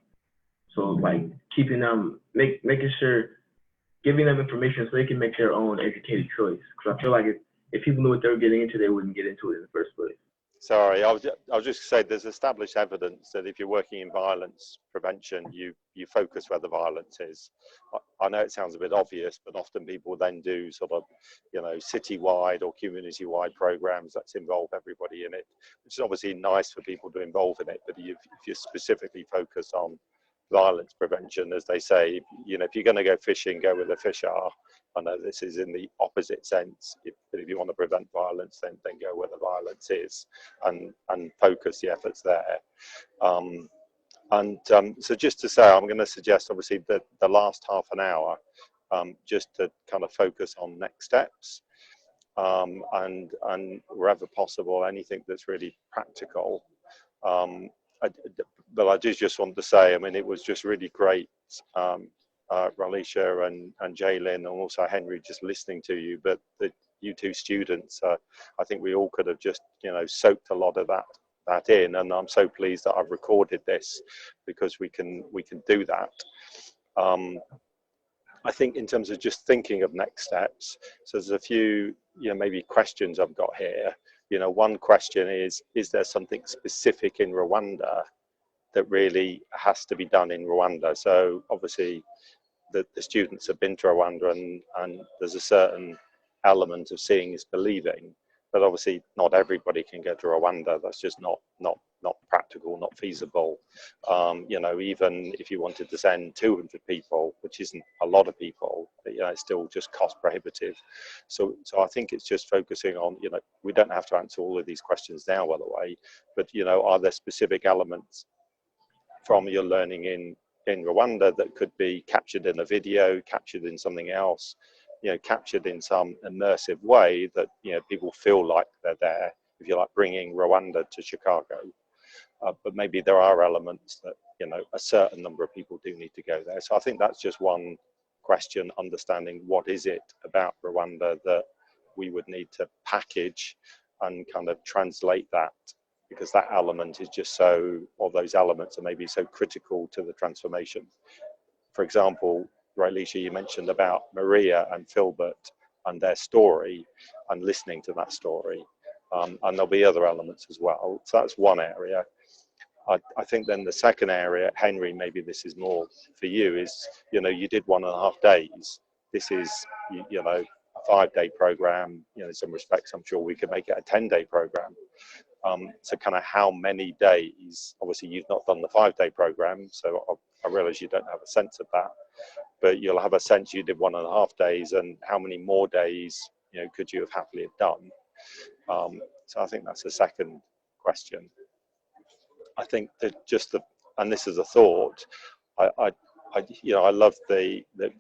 So like keeping them, making sure, giving them information so they can make their own educated choice. Because I feel like if people knew what they were getting into, they wouldn't get into it in the first place. Sorry, I was just saying there's established evidence that if you're working in violence prevention, you focus where the violence is. I know it sounds a bit obvious, but often people then do sort of, you know, citywide or community-wide programs that involve everybody in it, which is obviously nice for people to involve in it. But if you're specifically focused on violence prevention, as they say, you know, if you're going to go fishing, go where the fish are. I know this is in the opposite sense. But if you want to prevent violence, then go where the violence is, and focus the efforts there. So just to say, I'm going to suggest obviously that the last half an hour, just to kind of focus on next steps, and wherever possible, anything that's really practical. But I just want to say, I mean, it was just really great, Ralisha and Jaylin, and also Henry, just listening to you. But you two students, I think we all could have just, you know, soaked a lot of that in. And I'm so pleased that I've recorded this, because we can do that. I think in terms of just thinking of next steps, so there's a few, you know, maybe questions I've got here. You know, one question is there something specific in Rwanda that really has to be done in Rwanda? So obviously the students have been to Rwanda, and there's a certain element of seeing is believing, but obviously not everybody can go to Rwanda. That's just not practical, not feasible. You know, even if you wanted to send 200 people, which isn't a lot of people, you know, it's still just cost prohibitive. So I think it's just focusing on, you know, we don't have to answer all of these questions now, by the way, but, you know, are there specific elements from your learning in Rwanda that could be captured in a video, captured in something else, you know, captured in some immersive way that, you know, people feel like they're there, if you like, bringing Rwanda to Chicago. But maybe there are elements that, you know, a certain number of people do need to go there. So I think that's just one question, understanding what is it about Rwanda that we would need to package and kind of translate that, because that element is just so, or those elements are maybe so critical to the transformation. For example, Ralisha, you mentioned about Maria and Filbert and their story and listening to that story. And there'll be other elements as well. So that's one area. I think then the second area, Henry, maybe this is more for you, is, you know, you did 1.5 days. This is, you know, a 5-day program. You know, in some respects, I'm sure we could make it a 10-day program. So kind of how many days, obviously you've not done the 5-day program, so I realize you don't have a sense of that, but you'll have a sense you did 1.5 days, and how many more days, you know, could you have happily have done? So I think that's the second question. I think that and this is a thought, you know, I love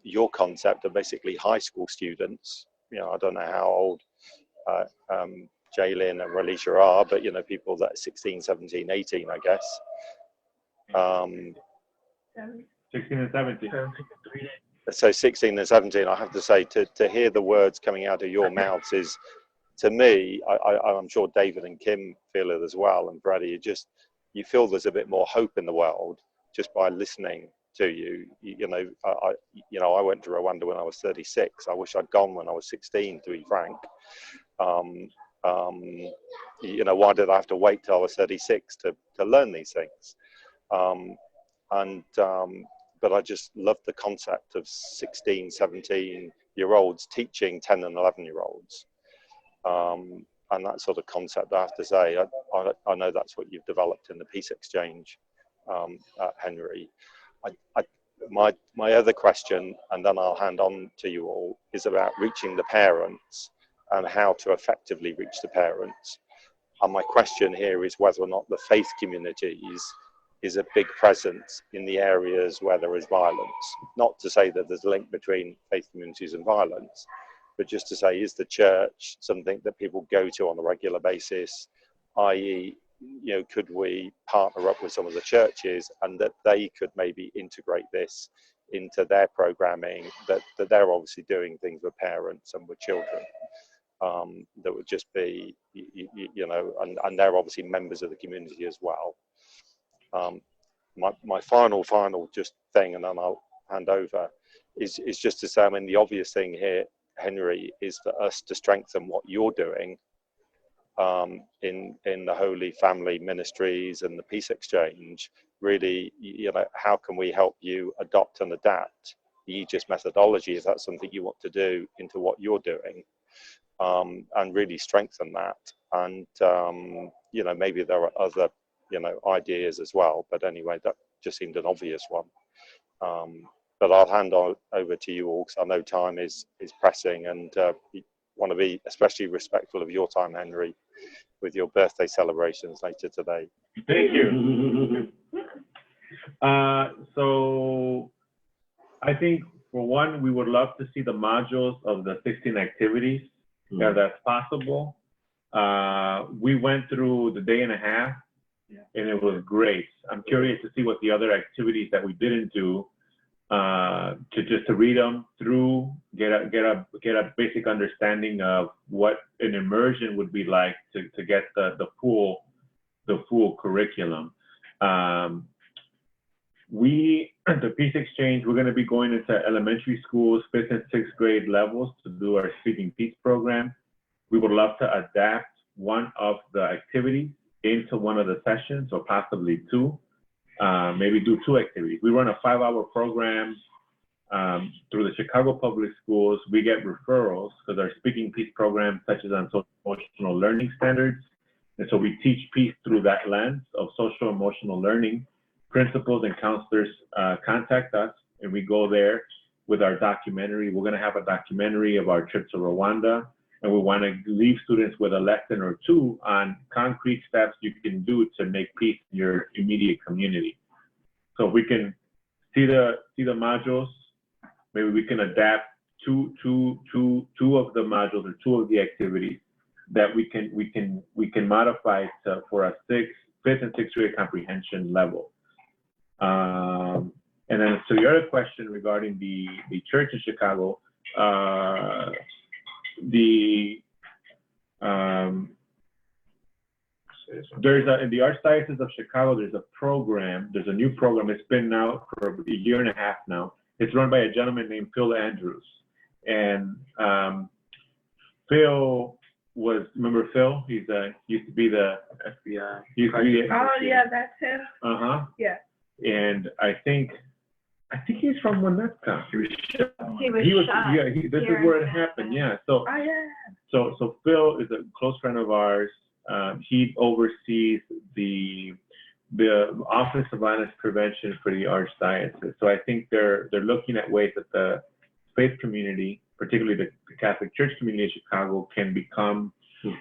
your concept of basically high school students. You know, I don't know how old Jaylin and Ralisha are, but, you know, people that are 16, 17, 18, I guess. 16 and 17. So 16 and 17, I have to say, to hear the words coming out of your mouths is, to me, I'm sure David and Kim feel it as well, and Brady, you feel there's a bit more hope in the world just by listening to you. You know, I went to Rwanda when I was 36. I wish I'd gone when I was 16, to be frank. You know, why did I have to wait till I was 36 to learn these things? But I just love the concept of 16, 17-year-olds teaching 10 and 11-year-olds. And that sort of concept, I have to say, I know that's what you've developed in the Peace Exchange, Henry. My other question, and then I'll hand on to you all, is about reaching the parents and how to effectively reach the parents. And my question here is whether or not the faith communities is a big presence in the areas where there is violence. Not to say that there's a link between faith communities and violence, but just to say, is the church something that people go to on a regular basis, i.e., you know, could we partner up with some of the churches and that they could maybe integrate this into their programming, that they're obviously doing things with parents and with children, that would just be, you know, and they're obviously members of the community as well. My final just thing, and then I'll hand over, is just to say, I mean, the obvious thing here, Henry, is for us to strengthen what you're doing in the Holy Family Ministries and the Peace Exchange. Really, you know, how can we help you adopt and adapt the Aegis methodology, if that's something you want to do, into what you're doing, and really strengthen that. And you know, maybe there are other, you know, ideas as well, but anyway, that just seemed an obvious one. But I'll hand over to you all, because I know time is pressing, and want to be especially respectful of your time, Henry, with your birthday celebrations later today. Thank you. So I think, for one, we would love to see the modules of the 16 activities, if that's possible. We went through the 1.5 days, and it was great. I'm curious to see what the other activities that we didn't do, to read them through, get a basic understanding of what an immersion would be like, to get the full curriculum. The Peace Exchange, we're going to be going into elementary schools, 5th and 6th grade levels, to do our Speaking Peace program. We would love to adapt one of the activities into one of the sessions, or possibly 2. Maybe do 2 activities. We run a 5-hour program through the Chicago Public Schools. We get referrals because our Speaking Peace program touches on social emotional learning standards. And so we teach peace through that lens of social emotional learning. Principals and counselors contact us, and we go there with our documentary. We're going to have a documentary of our trip to Rwanda, and we want to leave students with a lesson or 2 on concrete steps you can do to make peace in your immediate community. So if we can see the modules, maybe we can adapt two of the modules, or 2 of the activities that we can modify for a 5th and 6th grade comprehension level. And then, so the other question regarding the church in Chicago, there's in the Archdiocese of Chicago, there's a new program. It's been out for a 1.5 years now. It's run by a gentleman named Phil Andrews. And Phil remember Phil? He's used to be the FBI. Oh yeah, that's him. Yeah. And I think he's from Winnetka. He was shot. He was shot. Yeah, this is where it happened. Yeah. So Oh yeah. so Phil is a close friend of ours. He oversees the Office of Violence Prevention for the Archdiocese. So I think they're looking at ways that the faith community, particularly the Catholic Church community in Chicago, can become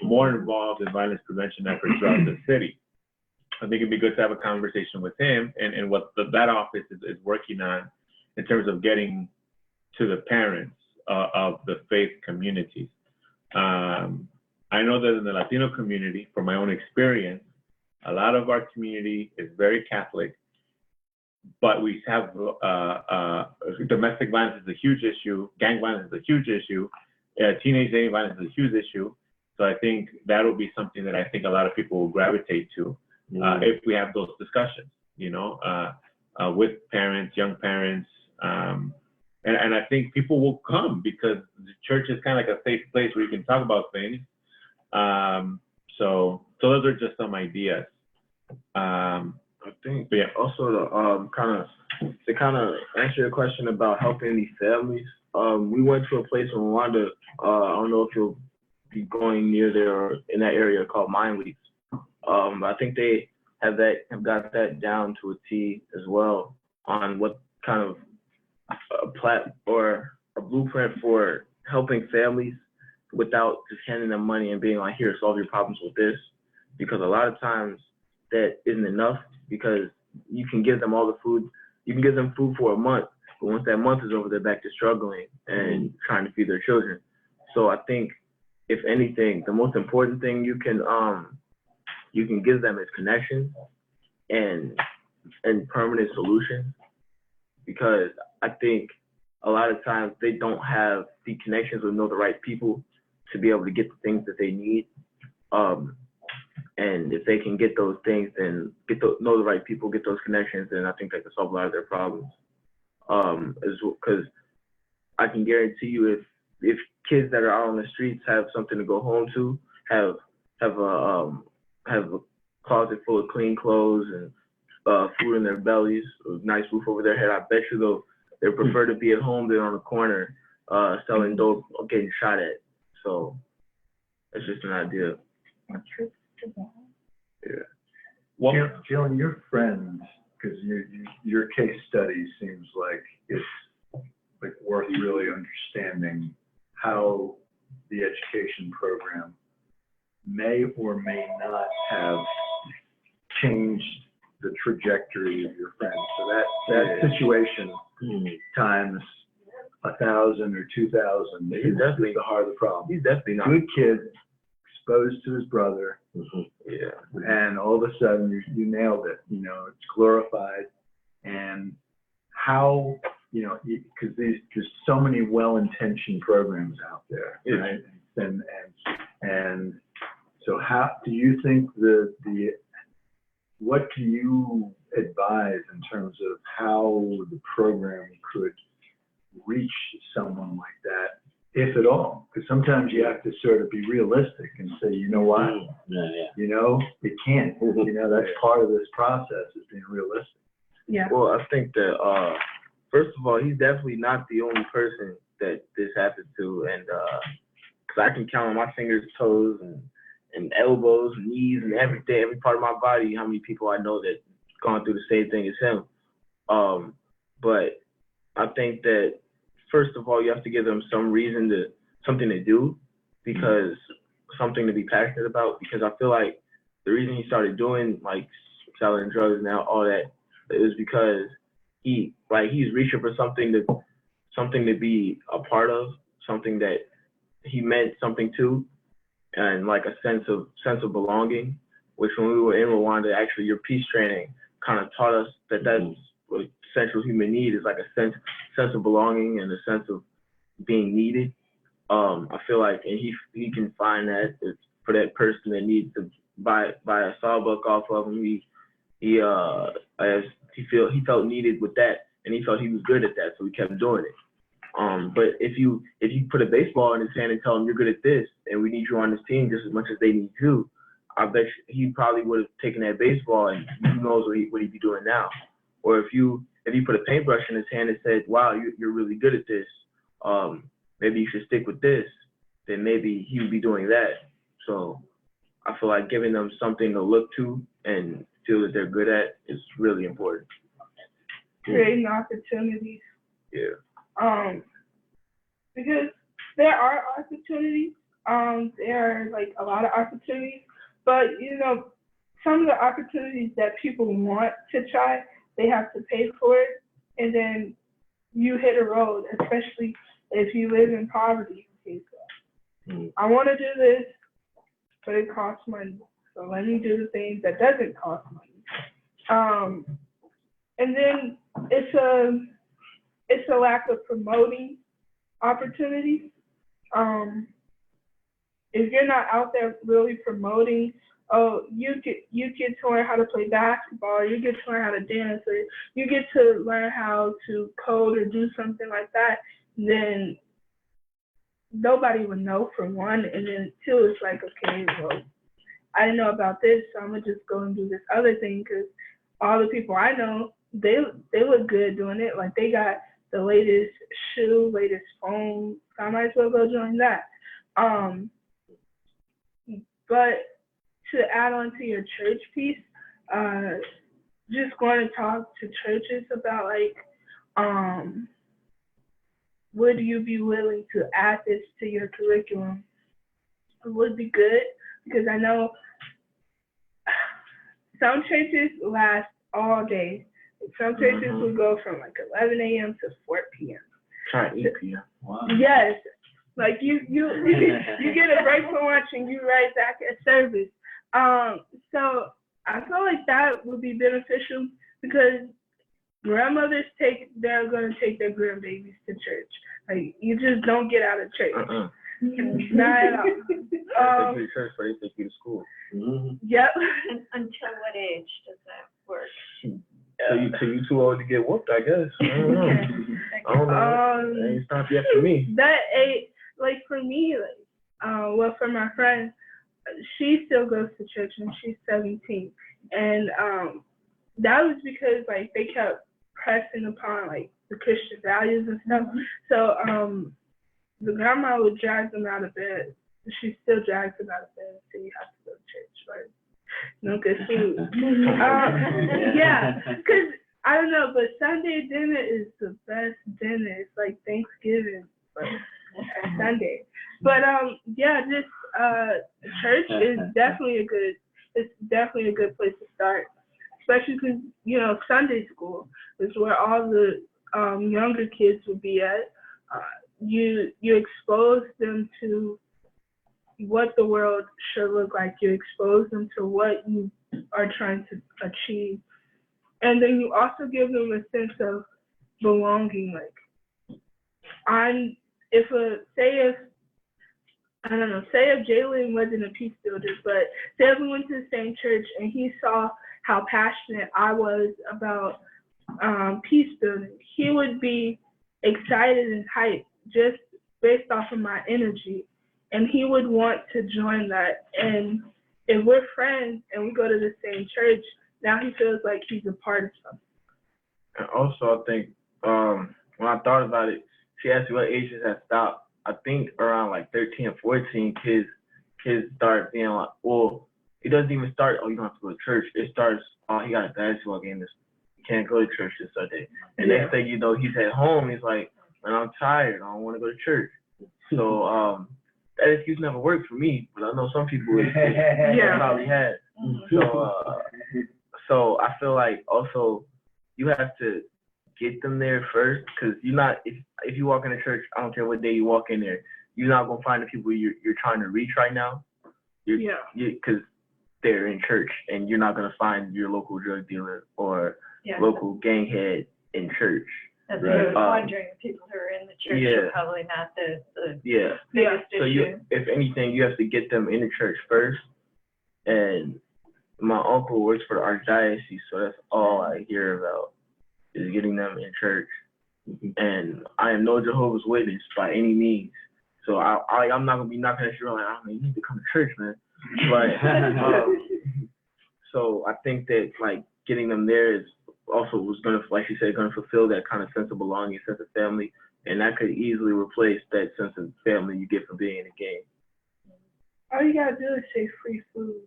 more involved in violence prevention efforts throughout the city. I think it'd be good to have a conversation with him and what that office is working on in terms of getting to the parents of the faith communities. I know that in the Latino community, from my own experience, a lot of our community is very Catholic, but we have domestic violence is a huge issue, gang violence is a huge issue, teenage dating violence is a huge issue. So I think that'll be something that I think a lot of people will gravitate to if we have those discussions, with parents, young parents. And I think people will come because the church is kind of like a safe place where you can talk about things. So those are just some ideas. I think yeah. also to kind of answer your question about helping these families. We went to a place in Rwanda. I don't know if you'll be going near there or in that area called Mind Leaks. I think they have got that down to a T as well on what kind of a blueprint for helping families without just handing them money and being like, here, solve your problems with this. Because a lot of times that isn't enough, because you can give them all the food, you can give them food for a month, but once that month is over, they're back to struggling and trying to feed their children. So I think, if anything, the most important thing you can give them is connections and permanent solutions, because I think a lot of times they don't have the connections or know the right people to be able to get the things that they need. And if they can get those things, then know the right people, get those connections, then I think they can solve a lot of their problems. Because I can guarantee you, if kids that are out on the streets have something to go home to, have a closet full of clean clothes and food in their bellies, a nice roof over their head, I bet you they prefer to be at home than on the corner selling dope or getting shot at. So it's just an idea. Yeah. Well, Jalen, your friends, because your case study seems like it's like worth really understanding how the education program may or may not have changed the trajectory of your friends. So that situation times 1,000 or 2,000 is definitely the heart of the problem. He's definitely not. Good kid, exposed to his brother, Yeah. and all of a sudden you nailed it. It's glorified. And how, because there's so many well-intentioned programs out there, right? And so how do you think what can you advise in terms of how the program could reach someone like that, if at all? Because sometimes you have to sort of be realistic and say, you know what? It can't. That's part of this process, is being realistic. Yeah. Well, I think that first of all, he's definitely not the only person that this happened to, and because I can count on my fingers, toes, and elbows, and knees, and every part of my body, how many people I know that gone through the same thing as him. But I think that first of all, you have to give them something to do, because something to be passionate about. Because I feel like the reason he started doing like selling drugs now, all that, is because he's reaching for something to be a part of, something that he meant something to, and like a sense of belonging. Which when we were in Rwanda, actually your peace training kind of taught us that's what central human need is, like a sense of belonging and a sense of being needed. I feel like, and he can find that for that person that needs to buy a sawbuck off of him. He felt needed with that, and he felt he was good at that, so he kept doing it. But if you put a baseball in his hand and tell him you're good at this and we need you on this team just as much as they need you, I bet he probably would have taken that baseball and who knows what he'd be doing now. Or if you put a paintbrush in his hand and said, wow, you're really good at this, maybe you should stick with this, then maybe he would be doing that. So I feel like giving them something to look to and feel that they're good at is really important. Creating opportunities. Yeah. Because there are opportunities. There are like a lot of opportunities, but you know, some of the opportunities that people want to try, they have to pay for it, and then you hit a road, especially if you live in poverty. Okay, so I want to do this, but it costs money. So let me do the things that doesn't cost money. And then it's a lack of promoting opportunities. If you're not out there really promoting, oh, you get to learn how to play basketball, or you get to learn how to dance, or you get to learn how to code or do something like that, then nobody would know, for one, and then two, it's like, okay, well, I didn't know about this, so I'm gonna just go and do this other thing, because all the people I know, they look good doing it. Like, they got the latest shoe, latest phone, so I might as well go join that. But to add on to your church piece, just going to talk to churches about, like, would you be willing to add this to your curriculum? It would be good, because I know some churches last all day. Some churches will go from like 11 a.m. to 4 p.m. Try 8 p.m. Wow. Yes, like you get a break from lunch and you right back at service. So I feel like that would be beneficial, because grandmothers they're gonna take their grandbabies to church. Like, you just don't get out of church. Not at all. They take you to church, but they take you to school. Yep. Until what age does that work? So you too old to get whooped, I guess. I don't know. That ain't stop yet for me. That age, like for me, like, well, for my friend, she still goes to church and she's 17, and that was because like they kept pressing upon like the Christian values and stuff. So the grandma would drag them out of bed. She still drags them out of bed, so you have to go to church, right? No good food. Yeah, because I don't know, but Sunday dinner is the best dinner. It's like Thanksgiving, but on Sunday. But yeah, just church is definitely a good place to start, especially because, you know, Sunday school is where all the younger kids would be at. You expose them to what the world should look like. You expose them to what you are trying to achieve. And then you also give them a sense of belonging. Like, say if Jalen wasn't a peace builder, but say if we went to the same church and he saw how passionate I was about peace building, he would be excited and hyped just based off of my energy. And he would want to join that. And if we're friends and we go to the same church, now he feels like he's a part of something. And also, I think when I thought about it, she asked me what ages had stopped. I think around like 13 or 14, kids start being like, well, it doesn't even start, oh, you don't have to go to church. It starts, oh, he got a basketball game. You can't go to church this Sunday. And next thing you know, he's at home. He's like, man, I'm tired. I don't want to go to church. So that excuse never worked for me, but I know some people it probably had. So I feel like also you have to get them there first, because you're not, if you walk in a church, I don't care what day you walk in there, you're not gonna find the people you're trying to reach right now. Because they're in church, and you're not gonna find your local drug dealer or local gang head in church. That's what I was wondering. People who are in the church are probably not the biggest So issue. if anything, you have to get them in the church first. And my uncle works for the archdiocese, so that's all I hear about is getting them in church. and I am no Jehovah's Witness by any means. So I'm not gonna be knocking at your door like, I mean, you need to come to church, man. But so I think that like getting them there is also was gonna, like you said, gonna fulfill that kind of sense of belonging, sense of family, and that could easily replace that sense of family you get from being in a game. All you gotta do is say free food.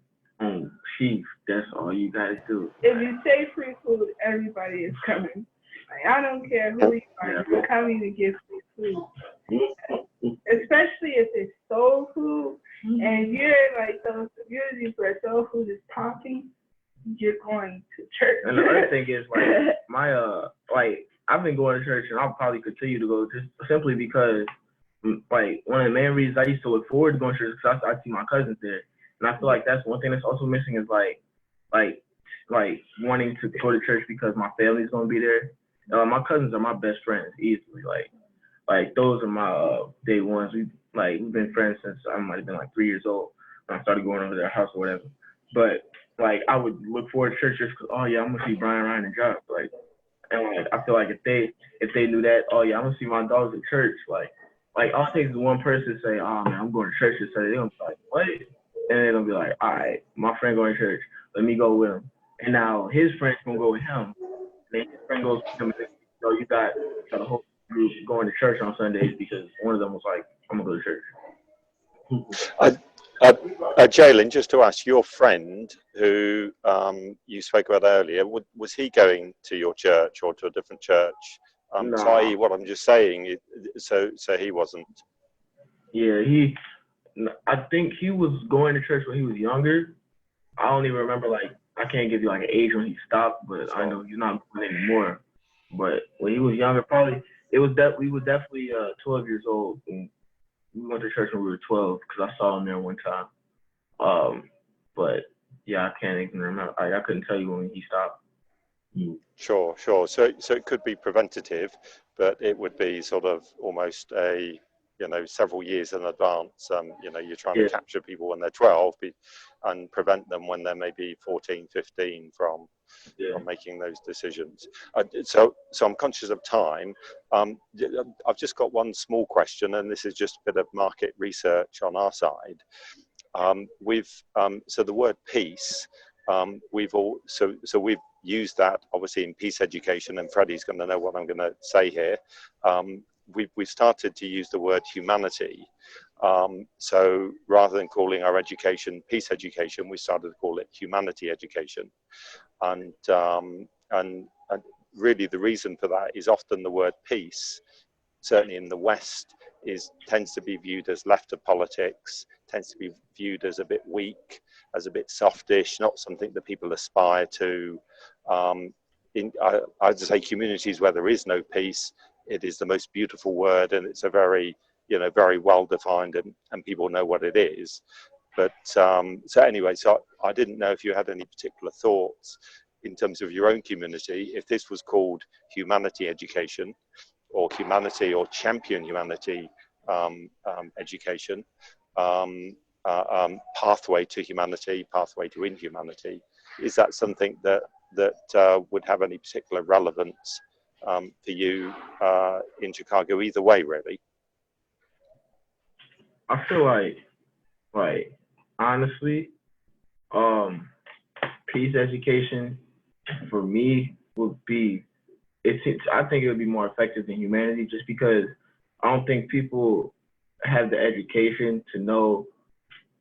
Chief, that's all you gotta do. If you say free food, everybody is coming. Like, I don't care who you are, you're coming to get free food. Especially if it's soul food, and you're like those communities where soul food is talking, you're going to church. And the other thing is like I've been going to church, and I'll probably continue to go just simply because like one of the main reasons I used to look forward to going to church is because I see my cousins there. And I feel like that's one thing that's also missing is like wanting to go to church because my family's gonna be there. My cousins are my best friends easily. Like those are my day ones. We've been friends since I might have been like 3 years old when I started going over their house or whatever. But like I would look forward to church just because, oh yeah, I'm gonna see Brian, Ryan, and Josh. And I feel like if they knew that, oh yeah, I'm gonna see my dogs at church. Like all it takes is one person to say, oh man, I'm going to church this Sunday. They're gonna be like, what? And they're gonna be like, all right, my friend going to church. Let me go with him. And now his friend's gonna go with him. And then his friend goes with him. And you got a whole group going to church on Sundays because one of them was like, I'm gonna go to church. Jalen, just to ask, your friend who you spoke about earlier, was he going to your church or to a different church? No. So i.e. what I'm just saying, so he wasn't. Yeah, I think he was going to church when he was younger. I don't even remember, like, I can't give you like an age when he stopped, but I know he's not going anymore. But when he was younger, probably we were definitely 12 years old. And we went to church when we were 12 because I saw him there one time. But yeah, I can't even remember. I couldn't tell you when he stopped. Sure. So it could be preventative, but it would be sort of almost a, several years in advance. You're trying to capture people when they're 12 and prevent them when they're maybe 14, 15 from making those decisions. So I'm conscious of time. I've just got one small question, and this is just a bit of market research on our side. So the word peace, we've used that obviously in peace education, and Freddie's going to know what I'm going to say here. We've started to use the word humanity. So rather than calling our education peace education, we started to call it humanity education. And really the reason for that is often the word peace, certainly in the West, tends to be viewed as left of politics, tends to be viewed as a bit weak, as a bit softish, not something that people aspire to. I'd say communities where there is no peace, it is the most beautiful word, and it's a very, very well defined, and people know what it is. But so anyway, so I didn't know if you had any particular thoughts in terms of your own community, if this was called humanity education, or humanity or champion humanity education, pathway to humanity, pathway to inhumanity. Is that something that would have any particular relevance for you in Chicago? Either way, really. I feel like honestly, peace education for me would be. I think it would be more effective than humanity, just because I don't think people have the education to know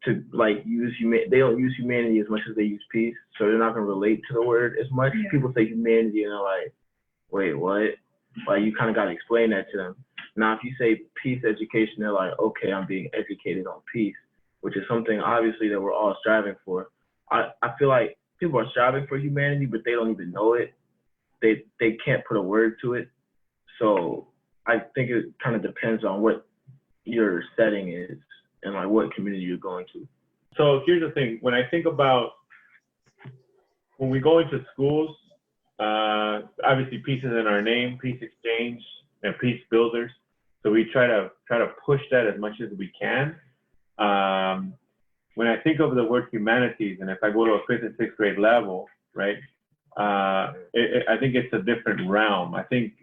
to like use they don't use humanity as much as they use peace, so they're not gonna relate to the word as much. Yeah. People say humanity and they're like, wait, what? Like, you kind of gotta explain that to them. Now, if you say peace education, they're like, okay, I'm being educated on peace, which is something obviously that we're all striving for. I feel like people are striving for humanity, but they don't even know it. They can't put a word to it. So I think it kind of depends on what your setting is and like what community you're going to. So here's the thing. When I think about when we go into schools, obviously peace is in our name, peace exchange and peace builders. So we try to push that as much as we can. When I think of the word humanities, and if I go to a 5th and 6th grade level, right? I think it's a different realm. I think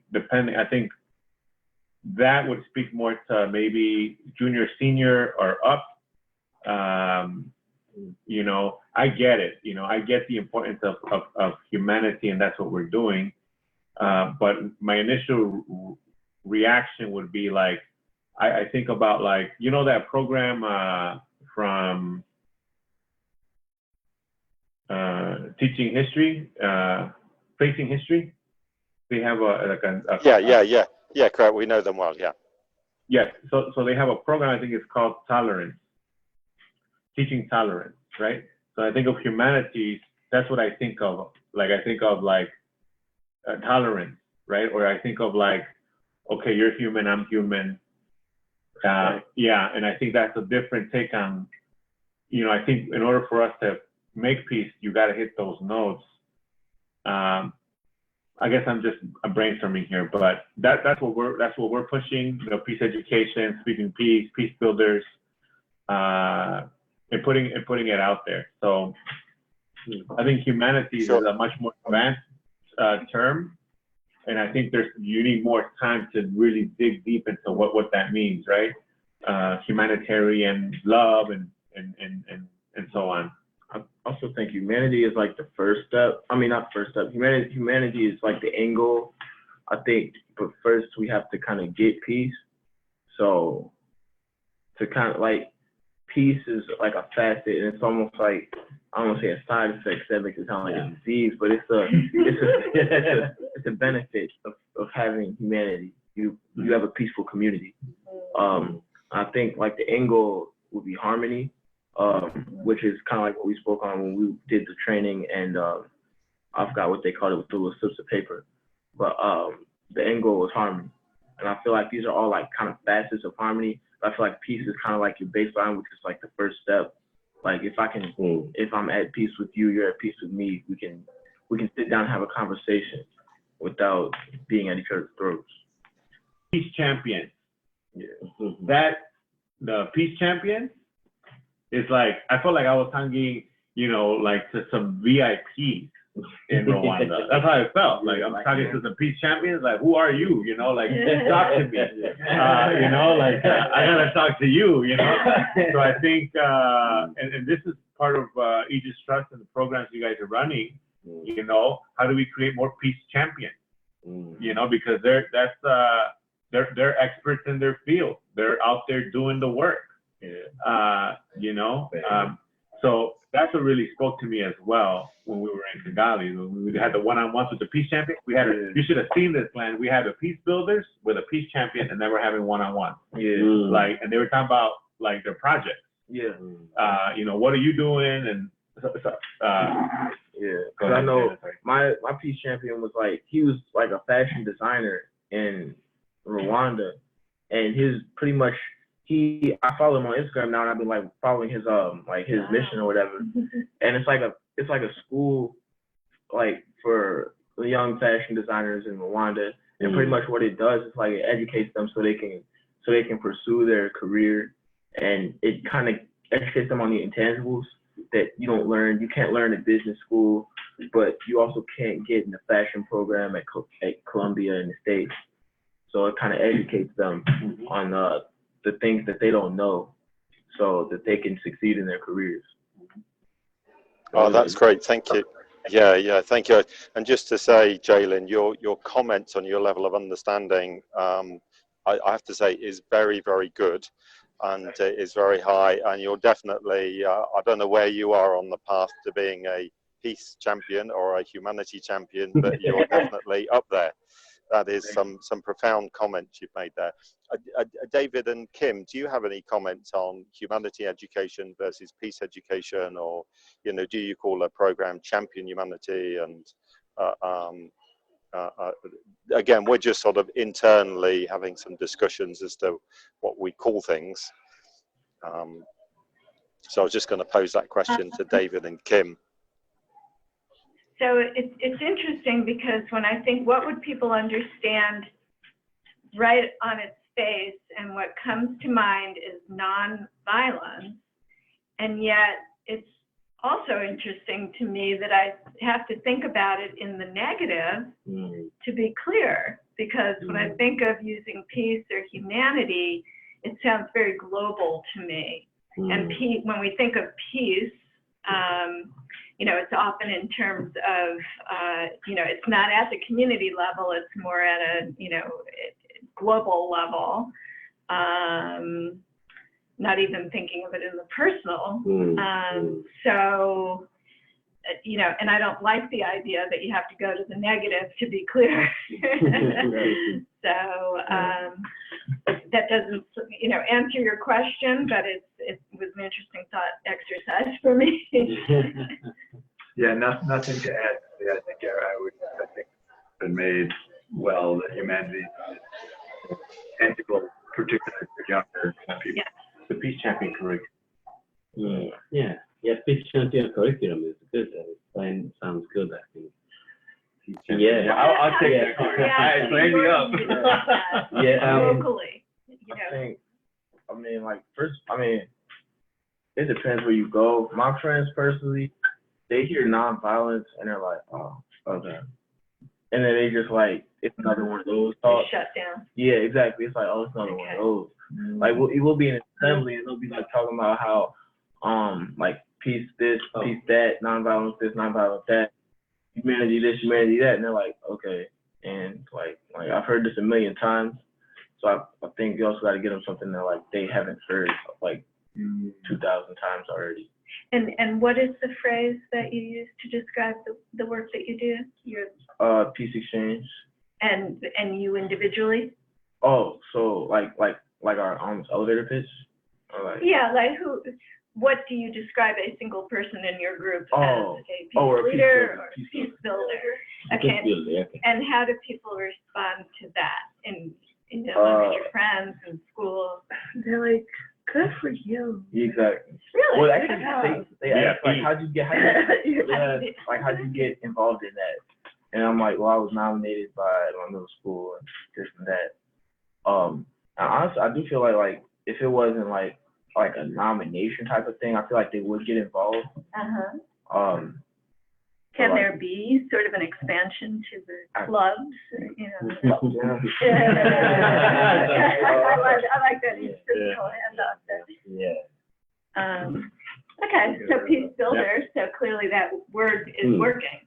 that would speak more to maybe junior, senior, or up. You know, I get it. You know, I get the importance of humanity, and that's what we're doing. But my initial reaction would be like, I think about like, you know, that program from teaching history, facing history. They have yeah, correct. We know them well. Yeah. Yes. So they have a program. I think it's called Tolerance, teaching tolerance, right? So I think of humanities. That's what I think of. Like I think of like tolerance, right? Or I think of like, okay, you're human, I'm human. Yeah, and I think that's a different take on, you know, I think in order for us to make peace, you got to hit those notes. I guess I'm just brainstorming here, but that's what we're pushing. You know, peace education, speaking peace, peace builders, and putting it out there. So I think humanities is a much more advanced term. And I think you need more time to really dig deep into what that means, right? Humanitarian love and so on. I also think humanity is like the first step. I mean, not first step. Humanity is like the end goal, I think. But first, we have to kind of get peace. So to kind of like, peace is like a facet, and it's almost like, I don't want to say a side effect, that makes it sound like a disease, but it's a benefit of having humanity. You have a peaceful community. I think like the end goal would be harmony, which is kind of like what we spoke on when we did the training, and I forgot what they called it with the little slips of paper, but the end goal was harmony. And I feel like these are all like kind of facets of harmony. But I feel like peace is kind of like your baseline, which is like the first step. Like if I'm at peace with you, you're at peace with me, we can sit down and have a conversation without being at each other's throats. Peace champion. Yeah. The peace champion is like, I felt like I was talking, you know, like to some VIPs in Rwanda. That's how I felt. Like I'm talking to some peace champions. Like, who are you? You know, like talk to me. You know, like I gotta talk to you. You know. So I think, and this is part of Aegis Trust and the programs you guys are running. You know, how do we create more peace champions? You know, because they're experts in their field. They're out there doing the work. You know, so that's what really spoke to me as well when we were in Kigali. When we had the one-on-ones with the peace champion, you should have seen this plan. We had the peace builders with a peace champion, and then we're having one-on-ones. Like, and they were talking about like their projects. You know, what are you doing? And because I know my peace champion was like, he was like a fashion designer in Rwanda, and his pretty much. I follow him on Instagram now, and I've been like following his his mission or whatever. And it's like a school like for the young fashion designers in Rwanda. And pretty much what it does is like it educates them so they can pursue their career, and it kind of educates them on the intangibles that you can't learn in business school, but you also can't get in the fashion program at Columbia in the States. So it kind of educates them on the things that they don't know, so that they can succeed in their careers. Oh, that's great. Thank you. Yeah, thank you. And just to say, Jalen, your comments on your level of understanding, I have to say, is very, very good, and is very high. And you're definitely, I don't know where you are on the path to being a peace champion or a humanity champion, but you're definitely up there. That is some profound comments you've made there. David and Kim, do you have any comments on humanity education versus peace education, or do you call a program Champion Humanity? And again, we're just sort of internally having some discussions as to what we call things. So I was just going to pose that question to David and Kim. So it's interesting, because when I think what would people understand right on its face, and what comes to mind is nonviolence, and yet it's also interesting to me that I have to think about it in the negative to be clear. because when I think of using peace or humanity, it sounds very global to me. And when we think of peace, you know, it's often in terms of, you know, it's not at the community level, it's more at a, you know, global level. Not even thinking of it in the personal. So, you know, and I don't like the idea that you have to go to the negative to be clear. So that doesn't, you know, answer your question, but it was an interesting thought exercise for me. Yeah, nothing to add. I think it's been made well that humanity is integral, particularly for younger people. Yeah. The Peace Champion curriculum. Yeah, Peace Champion curriculum is good. It sounds good, I think. Yeah, I'll take that. Yeah, Sign me up. Locally, you know. I mean, like, first, I mean, it depends where you go. My friends personally, they hear nonviolence and they're like, oh, okay. And then they just like, it's another one of those thoughts. Shut down. Yeah, exactly. It's like, oh, it's another one of those. Like, we'll be in an assembly and they'll be like talking about how, like, peace this, peace that, nonviolence this, nonviolence that, humanity this, humanity that, and they're like, okay. And like I've heard this a million times, so I think you also got to get them something that like they haven't heard like 2,000 times already. And what is the phrase that you use to describe the work that you do? Your Peace exchange. and you individually? Oh, so like our elevator pitch? Or like, Yeah, like what do you describe a single person in your group as a peace or a leader or peace peace builder? Okay. And how do people respond to that in you know, with your friends in school? They're like, good for you. Exactly. Really? Well, actually, they ask like, how'd you get involved in that? And I'm like, well, I was nominated by my middle school and this and that. And honestly, I do feel like if it wasn't like a nomination type of thing, I feel like they would get involved. Can like, there be sort of an expansion to the clubs? You know? I like that he's physical hand off there. Okay, so peace builder. So clearly that word is working.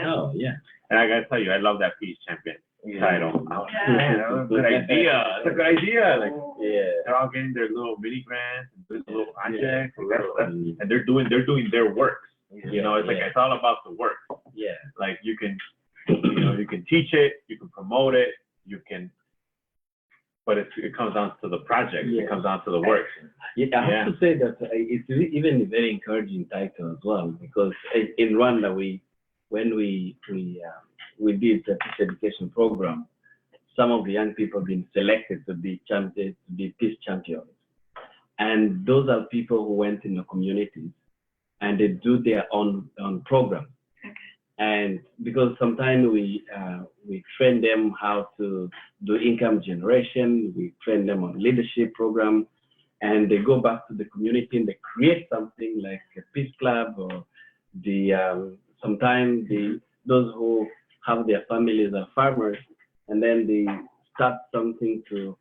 Oh, yeah. And I gotta tell you, I love that Peace Champion title. Yeah. Good idea. It's a good idea. Like, Yeah. they're all getting their little mini grants and doing little projects, and they're doing their work. You know, it's like it's all about the work. Yeah. Like you can teach it, you can promote it, but it comes down to the project. Yeah. It comes down to the work. Yeah, I have to say that it's even a very encouraging title as well, because in Rwanda when we did the peace education program, some of the young people have been selected to be peace champions, and those are people who went in the communities and they do their own program. Okay. And because sometimes we train them how to do income generation, we train them on leadership program, and they go back to the community and they create something like a peace club, or sometimes those who have their families are farmers, and then they start something to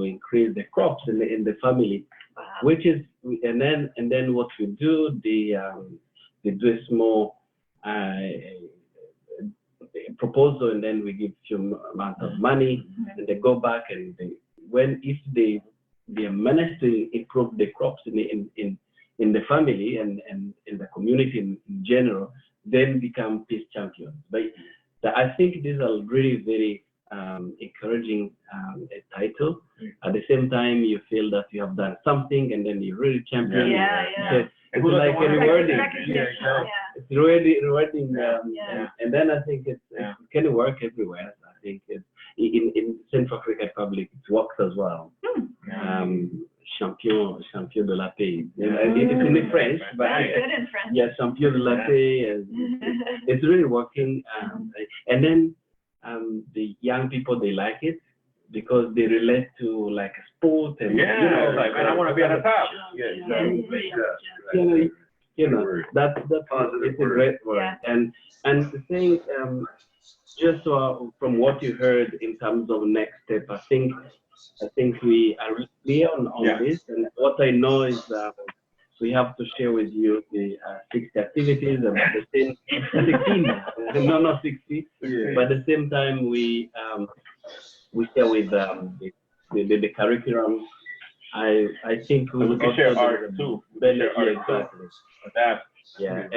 increase the crops in the family. Wow. Which is, and then what we do, they do a small proposal, and then we give few amount of money, and they go back, and if they manage to improve the crops in the family and in the community in general, then become peace champions. But I think these are really very encouraging title. At the same time, you feel that you have done something, and then you really champion. Yeah. It's like a rewarding. It's really rewarding. Yeah. And then I think it can work everywhere. I think in Central African Republic it works as well. Champion de la paix. It's in French, but good in French. yeah, champion de la paix. It's really working. And then the young people, they like it because they relate to like a sport, and like, man, I want to be on the top. That's it's a great word. Yeah. And the thing, just from what you heard in terms of next step, I think we are really clear on this. And what I know is we have to share with you the 60 activities and at the same 16, no, not 60, but at the same time we share with the curriculum. I think we can share art too. Exactly. Yeah, and I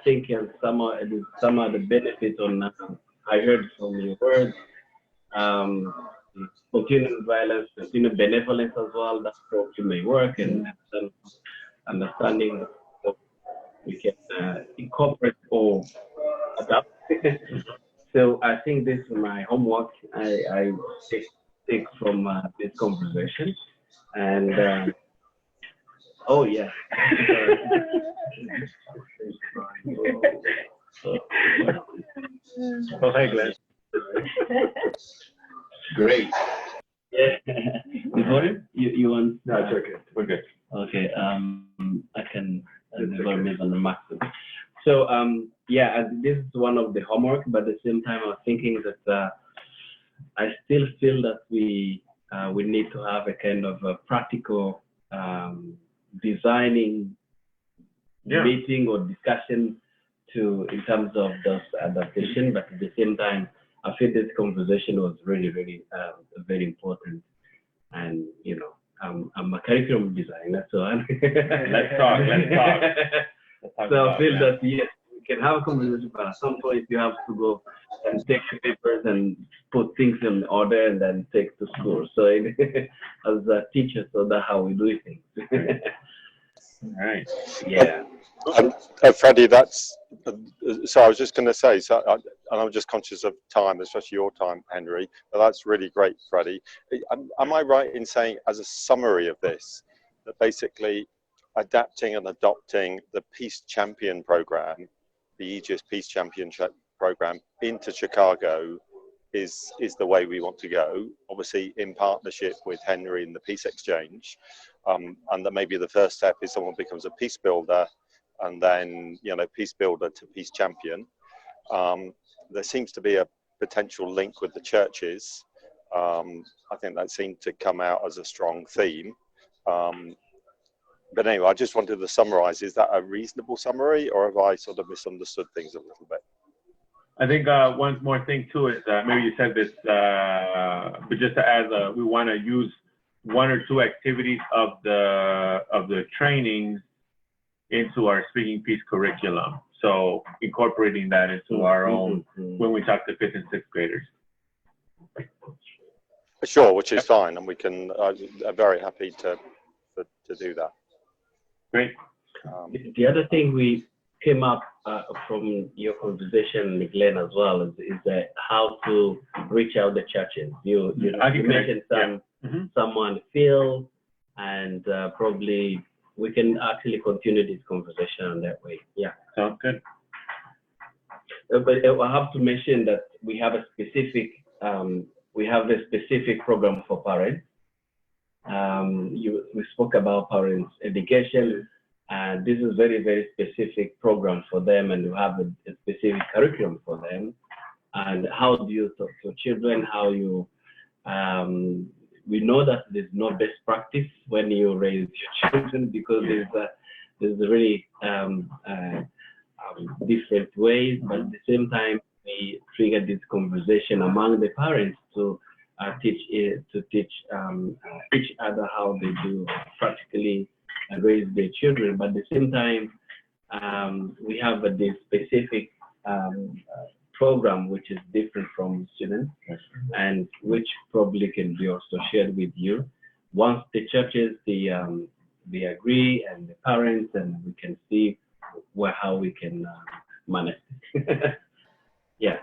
think some of the benefits on I heard from your words, continuing violence, continuing benevolence as well. That's probably may work, and understanding what we can incorporate or adapt. So I think this is my homework. I take from this conversation, and oh yeah. Oh, hey, Glenn. Great. Yeah. You want? No, it's okay. We're good. Okay. I can never miss on the maximum. So yeah, this is one of the homework, but at the same time, I was thinking that I still feel that we need to have a kind of a practical designing meeting or discussion in terms of those adaptation, but at the same time, I feel this conversation was really, really very important. And you know, I'm a curriculum designer, so let's talk. So I feel that yes, we can have a conversation, but at some point you have to go and take papers and put things in order and then take to school. So as a teacher, so that's how we do things. All right. Yeah. Freddie, that's so. I was just going to say, and I'm just conscious of time, especially your time, Henry. But that's really great, Freddie. Am I right in saying, as a summary of this, that basically adapting and adopting the Peace Champion program, the Aegis Peace Championship program, into Chicago is the way we want to go? Obviously, in partnership with Henry and the Peace Exchange, and that maybe the first step is someone becomes a peace builder. And then, you know, peace builder to peace champion. There seems to be a potential link with the churches. I think that seemed to come out as a strong theme. But anyway, I just wanted to summarize. Is that a reasonable summary, or have I sort of misunderstood things a little bit? I think one more thing too is maybe you said this, but just to add, we want to use one or two activities of the trainings into our Speaking Peace curriculum. So incorporating that into our own when we talk to 5th and 6th graders. Sure, which is fine, and we can. I'm very happy to do that. Great. The other thing we came up from your conversation, Glenn, as well, is how to reach out the churches. You mentioned someone, Phil, and probably we can actually continue this conversation on that way. Yeah. Sounds good. But I have to mention that we have a specific program for parents. We spoke about parents' education, and this is very, very specific program for them, and we have a specific curriculum for them. And how do you talk to children? How you we know that there's no best practice when you raise your children, because there's really different ways, but at the same time we trigger this conversation among the parents to teach each other how they do practically raise their children. But at the same time we have this specific program which is different from students, and which probably can be also shared with you. Once the churches they agree, and the parents, and we can see how we can manage it. Yeah.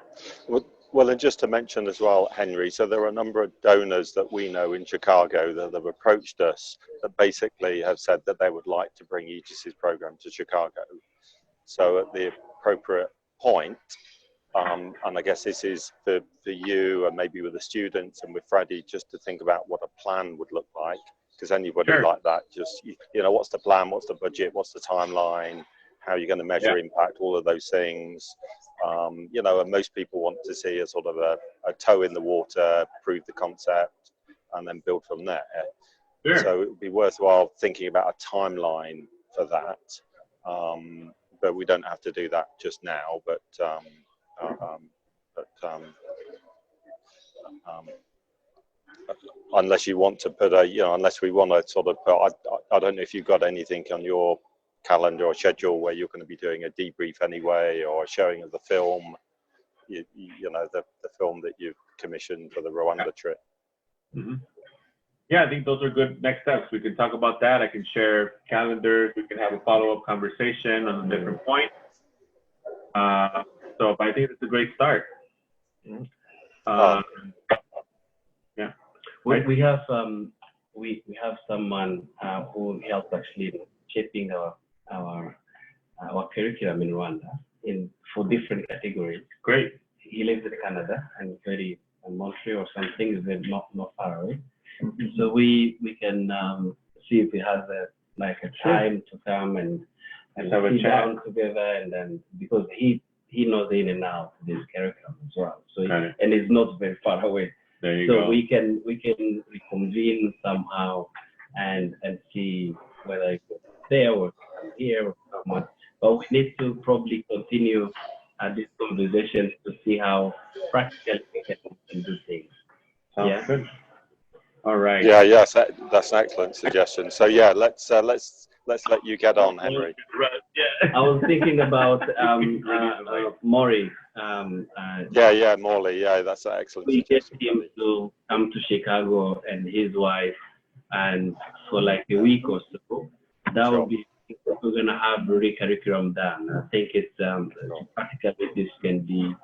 Well, and just to mention as well, Henry, so there are a number of donors that we know in Chicago that have approached us that basically have said that they would like to bring Aegis's program to Chicago. So at the appropriate point, and I guess this is for you and maybe with the students and with Freddie, just to think about what a plan would look like, because anybody like that, just, you know, what's the plan, what's the budget, what's the timeline, how are you going to measure impact, all of those things. You know, and most people want to see a sort of a toe in the water, prove the concept, and then build from there. Sure. So it would be worthwhile thinking about a timeline for that. But we don't have to do that just now. But unless you want to put a, you know, unless we want to sort of put, I don't know if you've got anything on your calendar or schedule where you're going to be doing a debrief anyway, or a showing of the film, you know, the film that you've commissioned for the Rwanda trip. Mm-hmm. Yeah, I think those are good next steps. We can talk about that. I can share calendars. We can have a follow-up conversation on the different points. So I think it's a great start. Yeah. We have someone who helped actually shaping our curriculum in Rwanda for different categories. Great. He lives in Canada and very Montreal or something, is not far away. So we can see if he has a time to come and have a sit chat down together, and then because he knows in and out this curriculum as well. So and it's not very far away. There you so go. we can reconvene somehow and see whether it's there or here or someone. But we need to probably continue this conversation to see how practically we can do things. Sounds good. All right. Yeah, yes, that's an excellent suggestion. So yeah, let's let you get on, Henry. I was thinking about Maury. Yeah, Morley. Yeah, that's an excellent We get suggestion. him to come to Chicago and his wife, and for like a week or so. That Sure. would be, we're gonna have the curriculum done. I think it's practically this can be.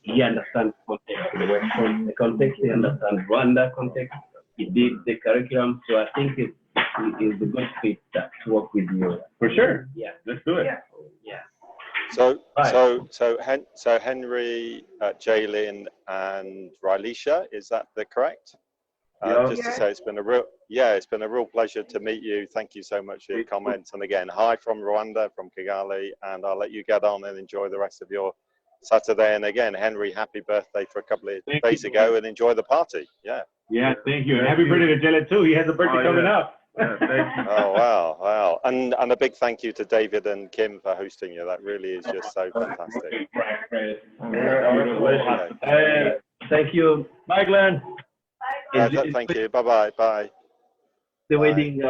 He understands the context. He understands Rwanda context. He did the curriculum, so I think it's a good fit to work with you. For sure. Yeah. Let's do it. Yeah. So Right. so Henry, Jaylin, and Rylisha, is that correct? Just to say, it's been a real pleasure to meet you. Thank you so much for your comments. And again, hi from Rwanda, from Kigali, and I'll let you get on and enjoy the rest of your Saturday. And again, Henry, happy birthday for a couple of days ago, and enjoy the party. Yeah. Yeah, thank you. And happy birthday to Jella too. He has a birthday coming up. Yeah, thank you. Oh wow. And a big thank you to David and Kim for hosting you. That really is just so fantastic. Thank you. Bye, Glenn. Thank you. Bye. The wedding.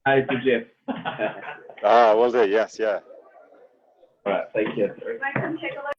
Hi to Jeff. Will do. Yes, yeah. All right. Thank you. If I can take a look.